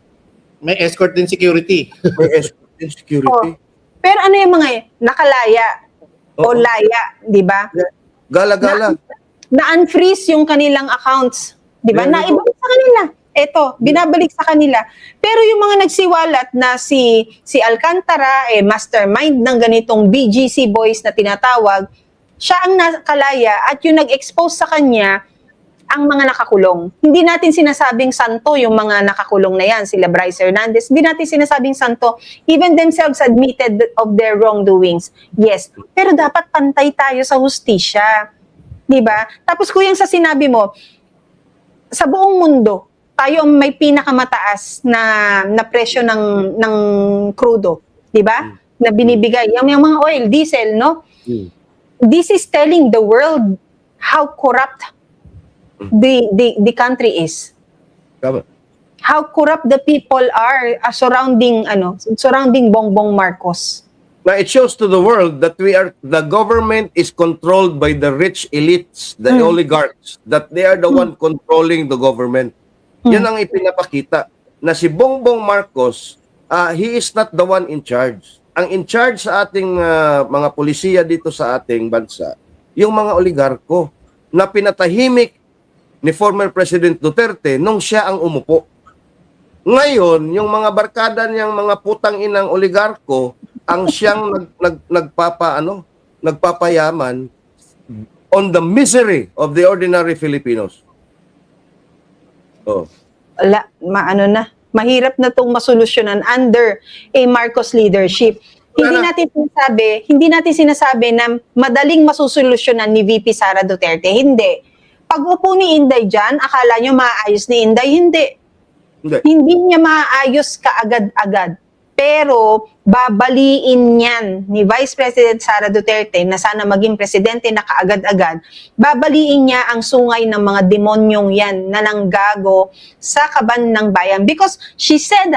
May escort din security. May escort din security. Pero yung mga nakalaya o laya, di ba? Gala-gala. Na-unfreeze yung kanilang accounts. Di ba? Naibalik sa kanila. Eto, binabalik sa kanila. Pero yung mga nagsiwalat na si Alcantara, mastermind ng ganitong BGC boys na tinatawag, siya ang nakalaya at yung nag-expose sa kanya ang mga nakakulong. Hindi natin sinasabing santo yung mga nakakulong na yan, sila Bryce Hernandez. Hindi natin sinasabing santo. Even themselves admitted of their wrongdoings. Yes. Pero dapat pantay tayo sa hustisya. Diba? Tapos kuyang sa sinabi mo, sa buong mundo, tayo ang may pinakamataas na presyo ng crudo, 'di ba? Na binibigay yung mga oil, diesel, no? This is telling the world how corrupt the country is. How corrupt the people are surrounding Bongbong Marcos. Now it shows to the world that the government is controlled by the rich elites, the oligarchs, that they are the one controlling the government. Yan ang ipinapakita na si Bongbong Marcos, he is not the one in charge. Ang in charge sa ating mga polisiya dito sa ating bansa, yung mga oligarko na pinatahimik ni former President Duterte nung siya ang umupo. Ngayon, yung mga barkada niyang mga putang inang oligarko ang siyang nagpapayaman on the misery of the ordinary Filipinos. Mahirap na itong masolusyonan under a Marcos leadership. Hindi natin sinasabi na madaling masusolusyonan ni VP Sara Duterte. Hindi. Pag upo ni Inday dyan, akala nyo maayos ni Inday? Hindi. Hindi niya maayos kaagad-agad. Pero babaliin niyan ni Vice President Sara Duterte na sana maging presidente na kaagad-agad, babaliin niya ang sungay ng mga demonyong yan na nanggago sa kaban ng bayan. Because she said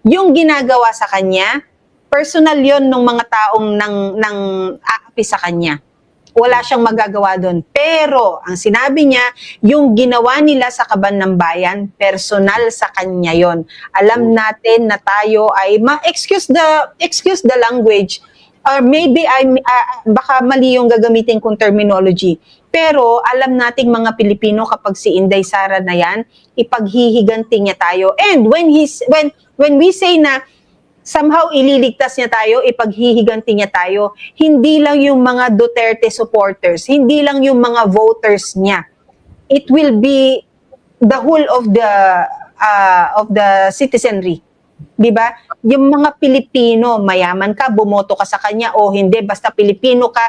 yung ginagawa sa kanya, personal yon ng mga taong nang aapi sa kanya. Wala siyang magagawa doon. Pero, ang sinabi niya, yung ginawa nila sa kaban ng bayan, personal sa kanya yon. Alam natin na tayo ay, excuse the language, or maybe baka mali yung gagamitin kong terminology. Pero, alam nating mga Pilipino kapag si Inday Sara na yan, ipaghihiganti niya tayo. And when we say na, somehow ililigtas niya tayo, ipaghihiganti niya tayo. Hindi lang yung mga Duterte supporters, hindi lang yung mga voters niya. It will be the whole of the citizenry. 'Di ba? Yung mga Pilipino, mayaman ka, bumoto ka sa kanya o hindi, basta Pilipino ka,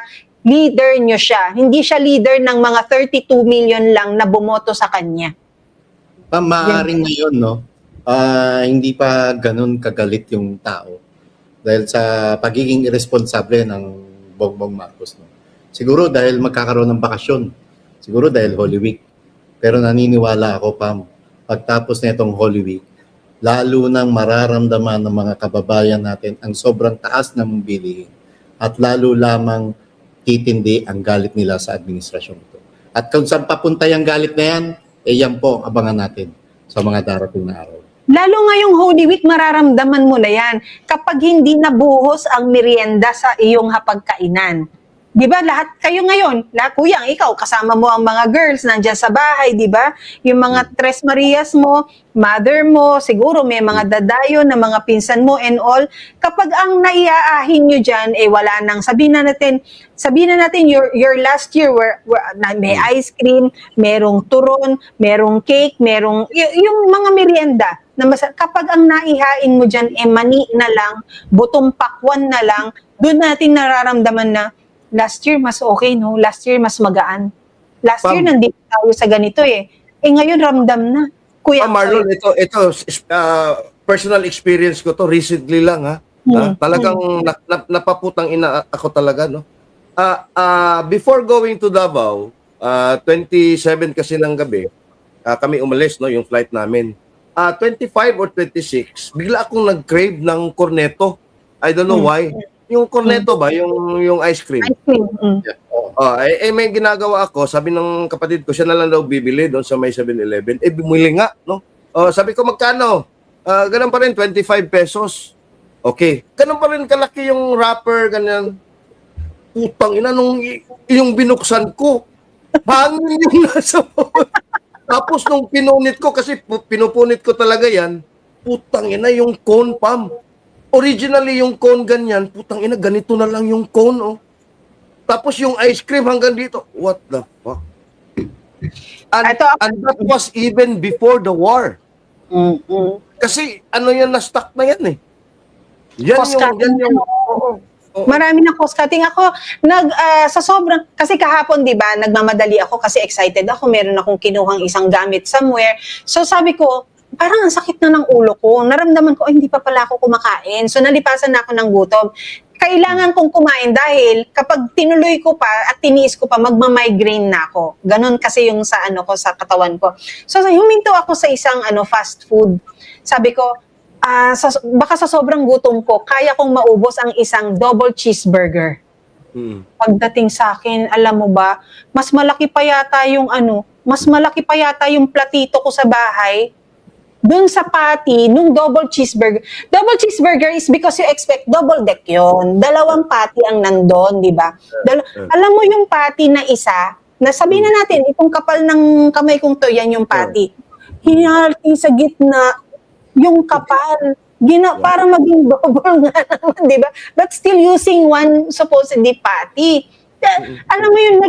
leader niyo siya. Hindi siya leader ng mga 32 million lang na bumoto sa kanya. Maaaring ngayon, no? Hindi pa ganun kagalit yung tao dahil sa pagiging irresponsible ng Bongbong Marcos. No? Siguro dahil magkakaroon ng bakasyon. Siguro dahil Holy Week. Pero naniniwala ako, Pam, pagtapos na itong Holy Week, lalo nang mararamdaman ng mga kababayan natin ang sobrang taas ng bilihin at lalo lamang titindi ang galit nila sa administrasyon ito. At kung saan papunta yung galit na yan, yan po ang abangan natin sa mga darating na araw. Lalo ngayong Holy Week, mararamdaman mo na yan kapag hindi nabuhos ang merienda sa iyong hapagkainan. Di ba? Lahat kayo ngayon, kuyang, ikaw, kasama mo ang mga girls nandyan sa bahay, di ba? Yung mga Tres Marias mo, mother mo, siguro may mga dadayo na mga pinsan mo and all. Kapag ang naiaahin nyo dyan, wala nang, sabihin na natin your last year may ice cream, merong turon, merong cake, merong, yung mga merienda. Kapag ang naihain mo dyan, mani na lang, butong pakwan na lang, doon natin nararamdaman na, last year mas okay, no? Last year mas magaan. Last year nandito tayo sa ganito ngayon ramdam na. Kuya Marlon, ito personal experience ko to recently lang talagang napaputang ina ako talaga, no. Before going to Davao, 27 kasi ng gabi, kami umalis, no, yung flight namin. 25 or 26, bigla akong nag-crave ng cornetto. I don't know why. Yung cornetto ba, yung ice cream. Ice cream. May ginagawa ako, sabi ng kapatid ko, siya na lang daw bibili doon sa may 7-Eleven. Bumili nga, no? Sabi ko, magkano? Ganun pa rin, 25 pesos. Okay. Ganun pa rin kalaki yung wrapper, ganyan. Putang ina, yung binuksan ko, hangin yung nasa Tapos nung pinunit ko, kasi pinupunit ko talaga yan, putang ina, yung cone, Pam. Originally, yung cone ganyan, putang ina, ganito na lang yung cone, Tapos yung ice cream hanggang dito. What the fuck? And that was even before the war. Kasi, yan, na-stuck na yan, Yan yung marami na cost cutting. Ako, sa sobrang, kasi kahapon, di ba, nagmamadali ako kasi excited ako. Meron akong kinuhang isang gamit somewhere. So sabi ko, parang ang sakit na ng ulo ko. Naramdaman ko, hindi pa pala ako kumakain. So nalipasan na ako ng gutom. Kailangan kong kumain dahil kapag tinuloy ko pa at tiniis ko pa, magma-migraine na ako. Ganon kasi yung sa sa katawan ko. So huminto ako sa isang fast food. Sabi ko, baka sa sobrang gutom ko, kaya kong maubos ang isang double cheeseburger. Pagdating sa akin, alam mo ba, mas malaki pa yata yung platito ko sa bahay dun sa patty, nung double cheeseburger. Double cheeseburger is because you expect double deck yun. Dalawang patty ang nandun, di ba? Alam mo yung patty na isa, na sabihin na natin, itong kapal ng kamay kong to, yan yung patty. Hinalti sa gitna, yung kapal, para maging double nga naman, di ba? But still using one supposedly patty. Alam mo yung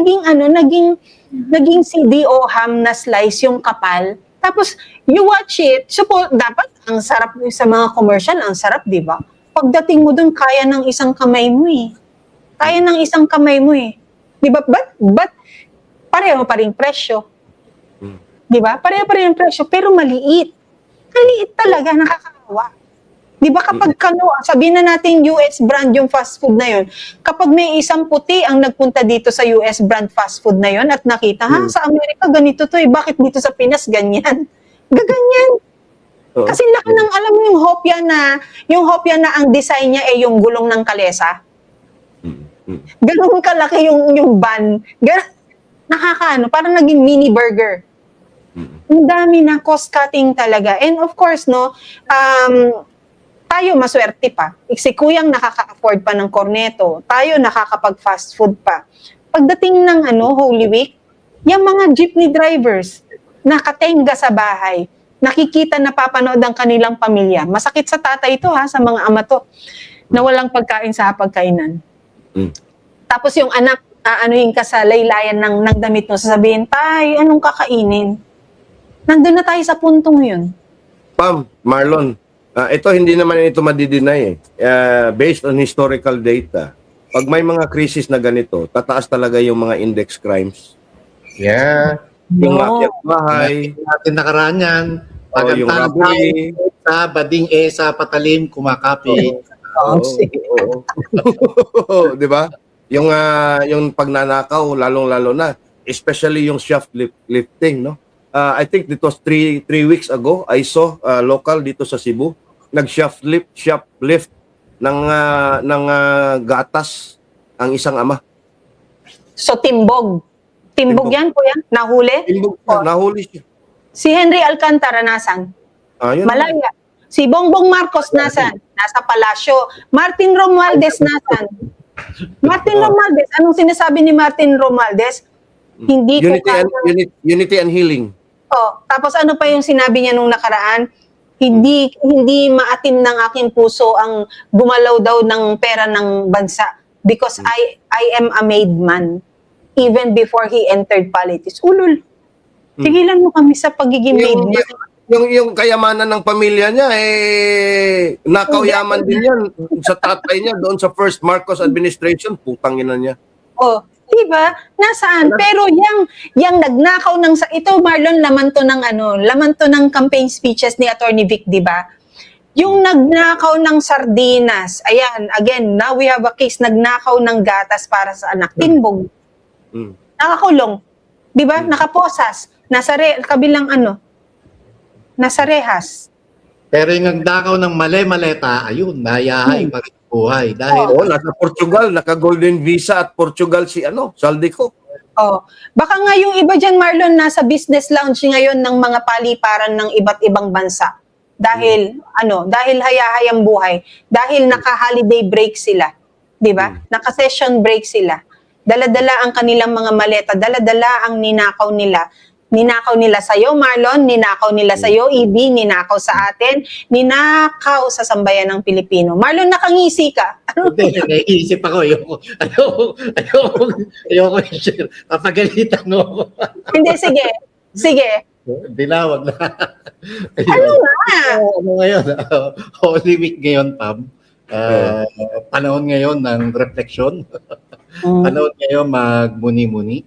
naging CDO ham na slice yung kapal. Tapos, you watch it, dapat ang sarap sa mga commercial, ang sarap, di ba? Pagdating mo dun, kaya ng isang kamay mo eh. Kaya ng isang kamay mo eh. Di ba? But pareho pa rin presyo. Di ba? Pareho pa rin presyo, pero maliit. Maliit talaga, nakakawa. Di ba kapag sabihin na natin US brand yung fast food na yun, kapag may isang puti ang nagpunta dito sa US brand fast food na yun at nakita, sa Amerika ganito to eh, bakit dito sa Pinas ganyan? Gaganyan. Oo. Kasi laki ng, alam mo yung hopya na ang design niya ay yung gulong ng kalesa. Ganun kalaki yung bun. Nakakaano, parang naging mini burger. Ang dami na, cost cutting talaga. And of course, no, tayo maswerte pa. Si Kuyang nakaka-afford pa ng corneto. Tayo nakakapag-fast food pa. Pagdating ng Holy Week, yung mga jeepney drivers, nakatenga sa bahay, nakikita, napapanood ang kanilang pamilya. Masakit sa tatay ito sa mga ama to, na walang pagkain sa pagkainan. Tapos yung anak, aanuhin ka sa laylayan ng damit mo, sasabihin, tay, anong kakainin? Nandun na tayo sa puntong yun. Pam, Marlon, ito hindi naman ito madideny based on historical data. Pag may mga crisis na ganito, tataas talaga yung mga index crimes. Yeah. Yung No. makyat bahay, Natin nakaraan yan. yung robbery. Sa bading sa patalim, kumakapit. Oo. Di ba? Yung pagnanakaw, lalong-lalo na. Especially yung shoplifting, no? I think it was three weeks ago, I saw local dito sa Cebu, shoplift ng gatas ang isang ama. So, timbog. Timbog yan, kuya? Nahuli? Nahuli siya. Si Henry Alcantara, nasan? Yun. Malaya. Si Bongbong Marcos, nasan? Nasa palasyo. Martin Romualdez, nasan? Martin Romualdez, anong sinasabi ni Martin Romualdez? Hindi ko Unity and healing. Tapos ano pa yung sinabi niya nung nakaraan? Hindi maatim ng aking puso ang gumalaw daw ng pera ng bansa because I am a made man even before he entered politics. Ulul. Tigilan mo kami sa pagiging made man. Yung kayamanan ng pamilya niya, nakaw-yaman din yan sa tatay niya doon sa first Marcos administration, putang ina niya. Diba? Nasaan? Pero yung nagnakaw ito Marlon, laman to ng campaign speeches ni Attorney Vic, diba? Yung nagnakaw ng sardinas, ayan, again, now we have a case, nagnakaw ng gatas para sa anak, timbog. Nakakulong. Diba? Nakaposas. Kabilang nasa rehas. Pero yung nagdakaw ng maleta, ayun, nayahay pa rin buhay. Dahil nasa Portugal, naka-golden visa at Portugal si Saldico. Baka nga yung iba dyan, Marlon, nasa business lounge ngayon ng mga paliparan ng iba't ibang bansa. Dahil, dahil hayahayang buhay. Dahil naka-holiday break sila. Diba? Naka-session break sila. Dala-dala ang kanilang mga maleta. Dala-dala ang ninakaw nila. Ninakaw nila sa'yo, Marlon. Ninakaw nila sa'yo, EB. Ninakaw sa atin. Ninakaw sa sambayan ng Pilipino. Marlon, nakangisi ka. hindi, naiisip ako. Ayoko i-share. Papagalitan mo ako. Hindi, sige. Dilawag na. Ano nga? Ngayon? Holy Week ngayon, Pam. Panahon ngayon ng refleksyon. Panahon ngayon magmuni-muni.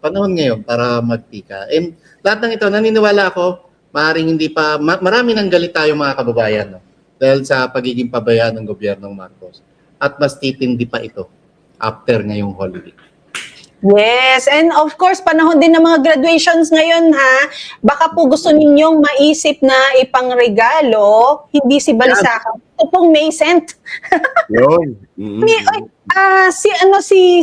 Panahon ngayon para magtika. And lahat ng ito, naniniwala ako, maaaring hindi pa, marami nang galit tayo mga kababayan, no? Dahil sa pagiging pabayaan ng gobyernong Marcos. At mas titindi pa ito after ngayong Holy Week. Yes, and of course, panahon din ng mga graduations ngayon, ha? Baka po gusto ninyong maisip na ipangregalo, hindi si Balisacan. Ito pong May Cent. Yun.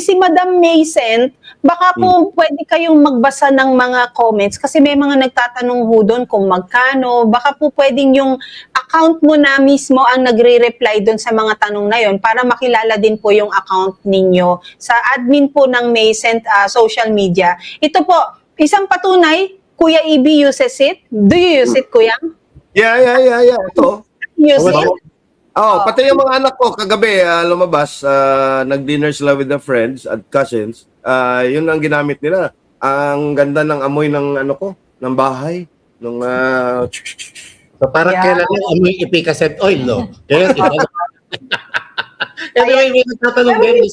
Si Madam Maysent, baka po pwede kayong magbasa ng mga comments kasi may mga nagtatanong ho doon kung magkano. Baka po pwedeng yung account mo na mismo ang nagre-reply doon sa mga tanong na yon para makilala din po yung account ninyo sa admin po ng Maysent social media. Ito po, isang patunay, Kuya EB uses it. Do you use it, Kuya? Yeah. Ito. Use it? Pati yung mga anak ko kagabi lumabas, nag-dinner sila with the friends at cousins. Yun ang ginamit nila. Ang ganda ng amoy ng ng bahay, nung So parang Yeah. kailan lang amoy epicacet oil, no? Kaya anyway, may nagtatanong din.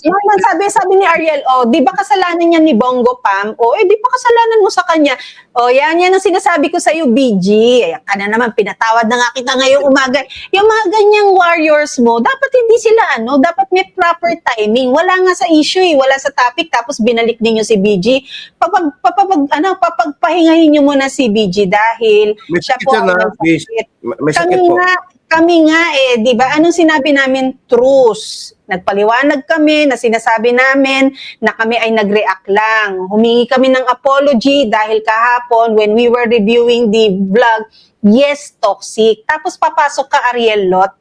Sabi ni Ariel, di ba kasalanan niya ni Bongo Pam? Di ba kasalanan mo sa kanya? Yan ang sinasabi ko sa iyo, BG. Ayan ka na naman, pinatawad na nga kita ngayong umaga. Yung mga ganyang warriors mo, dapat hindi sila dapat may proper timing. Wala nga sa issue wala sa topic, tapos binalik ninyo si BG. Papagpahingahin niyo muna si BG dahil May siya sakit po yan, ang ha? may sakit. May sakit po. Kami nga di ba? Anong sinabi namin? Truce. Nagpaliwanag kami na sinasabi namin na kami ay nag-react lang. Humingi kami ng apology dahil kahapon when we were reviewing the vlog, yes, toxic. Tapos papasok ka, Ariel Lot.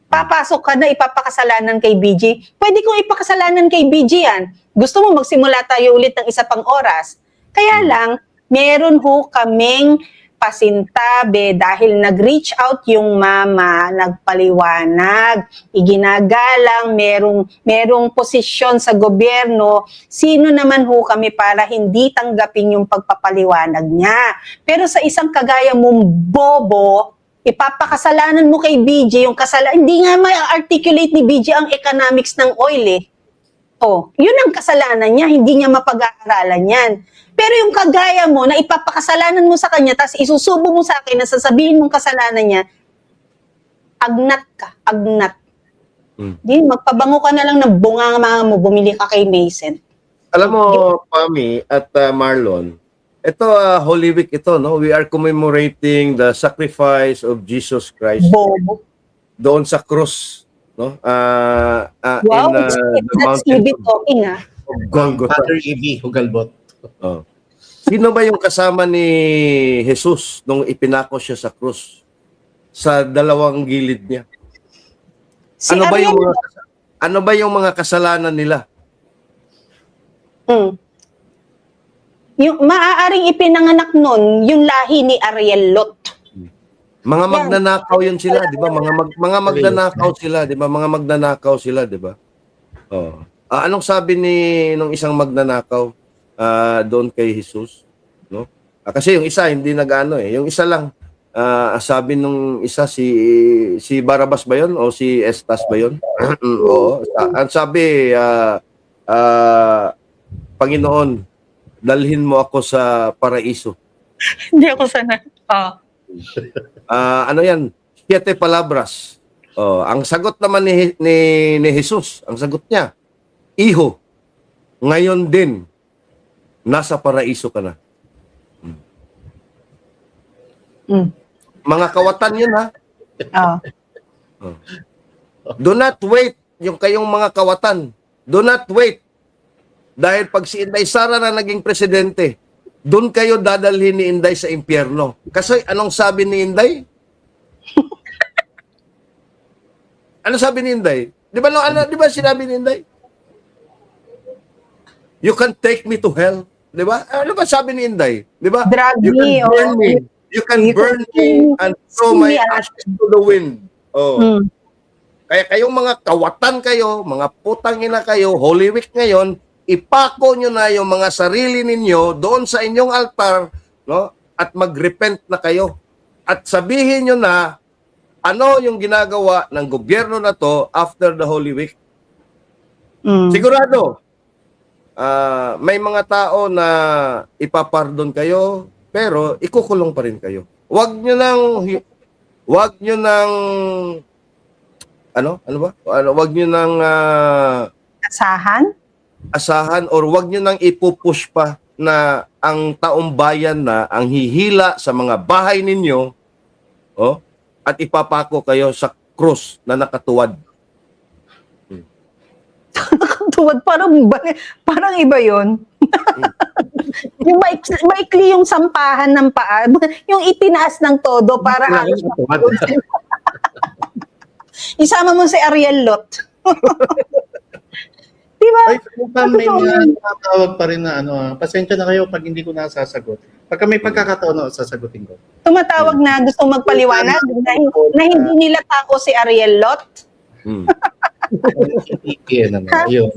Papasok ka na ipapakasalanan kay BG. Pwede kong ipakasalanan kay BG yan. Gusto mo magsimula tayo ulit ng isa pang oras. Kaya lang, meron ho kaming pasintabi dahil nag-reach out yung mama, nagpaliwanag, iginagalang, merong posisyon sa gobyerno, sino naman ho kami para hindi tanggapin yung pagpapaliwanag niya. Pero sa isang kagaya mong bobo, ipapakasalanan mo kay BG yung hindi nga ma-articulate ni BG ang economics ng oil yun ang kasalanan niya, hindi niya mapag-aaralan yan. Pero yung kagaya mo na ipapakasalanan mo sa kanya tapos isusubo mo sa akin na sasabihin mong kasalanan niya, agnat ka, agnat. Di, magpabango ka na lang ng bunganga mo, bumili ka kay Mason. Alam mo, Pami at Marlon, ito Holy Week ito, no? We are commemorating the sacrifice of Jesus Christ Bobo. doon sa krus, no? Wow, in the that's mountain EB talking, ha? of Golgotha. Father E.B. Hugalbot. Oh. Sino ba yung kasama ni Jesus nung ipinako siya sa krus? Sa dalawang gilid niya. Si Ano Ariel, ba yung mga kasalanan nila? yung maaaring ipinanganak nun, yung lahi ni Ariel Lot. Mga Yan. magnanakaw yun sila, 'di ba? Mga magnanakaw sila, 'di ba? Mga magnanakaw sila, 'di ba? Oh. Anong sabi nung isang magnanakaw doon kay Jesus, no? Kasi yung isa hindi nag-ano yung isa lang. Sabi nung isa si Barabas ba 'yon o si Estas ba 'yon? Oo. Ang sabi Panginoon, dalhin mo ako sa paraiso. Hindi ako sana. Ano yan? 7 palabras. Ang sagot naman ni Jesus, ang sagot niya, Iho, ngayon din, nasa paraiso ka na. Mga kawatan yun, ha? Do not wait, yung kayong mga kawatan. Do not wait. Dahil pag si Inday Sara na naging presidente, doon kayo dadalhin ni Inday sa impyerno. Kasi anong sabi ni Inday? Ano sabi ni Inday? Di ba sinabi ni Inday? You can take me to hell. Di ba? Ano ba sabi ni Inday? Di ba? Drag You can me, burn me. You can burn me and throw my ashes to the wind. Kaya kayong mga kawatan kayo, mga putang ina kayo, Holy Week ngayon, ipako nyo na yung mga sarili ninyo doon sa inyong altar, no? At mag-repent na kayo. At sabihin nyo na ano yung ginagawa ng gobyerno na to after the Holy Week. Sigurado, may mga tao na ipapardon kayo, pero ikukulong pa rin kayo. Wag nyo nang wag nyo nang asahan or wag nyo nang ipupush pa na ang taong bayan na ang hihila sa mga bahay ninyo at ipapako kayo sa krus na nakatuwad. Nakatuwad, parang iba yon. Yung maikli yung sampahan ng paa, yung itinaas ng todo para halos isama mo si Ariel Lot. Diba? Ay, may mga tawag pa rin na pasensya na kayo pag hindi ko nasasagot. Pagka may pagkakataon, sasagutin ko. Tumatawag na gusto magpaliwanag na hindi nila tako si Ariel Lot. Yun.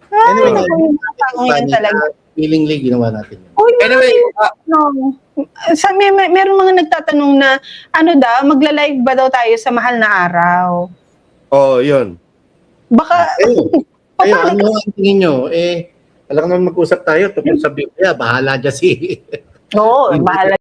Anyway, yung tao ngayon talaga. willingly ginawa natin yun. Uy, Anyway, no. Meron mga nagtatanong na, ano daw, magla-live ba daw tayo sa mahal na araw? yun. Baka, Kayo, ano ang tingin nyo? Alam naman mag-usap tayo tungkol sa Biblia. Bahala dyan si oo, bahala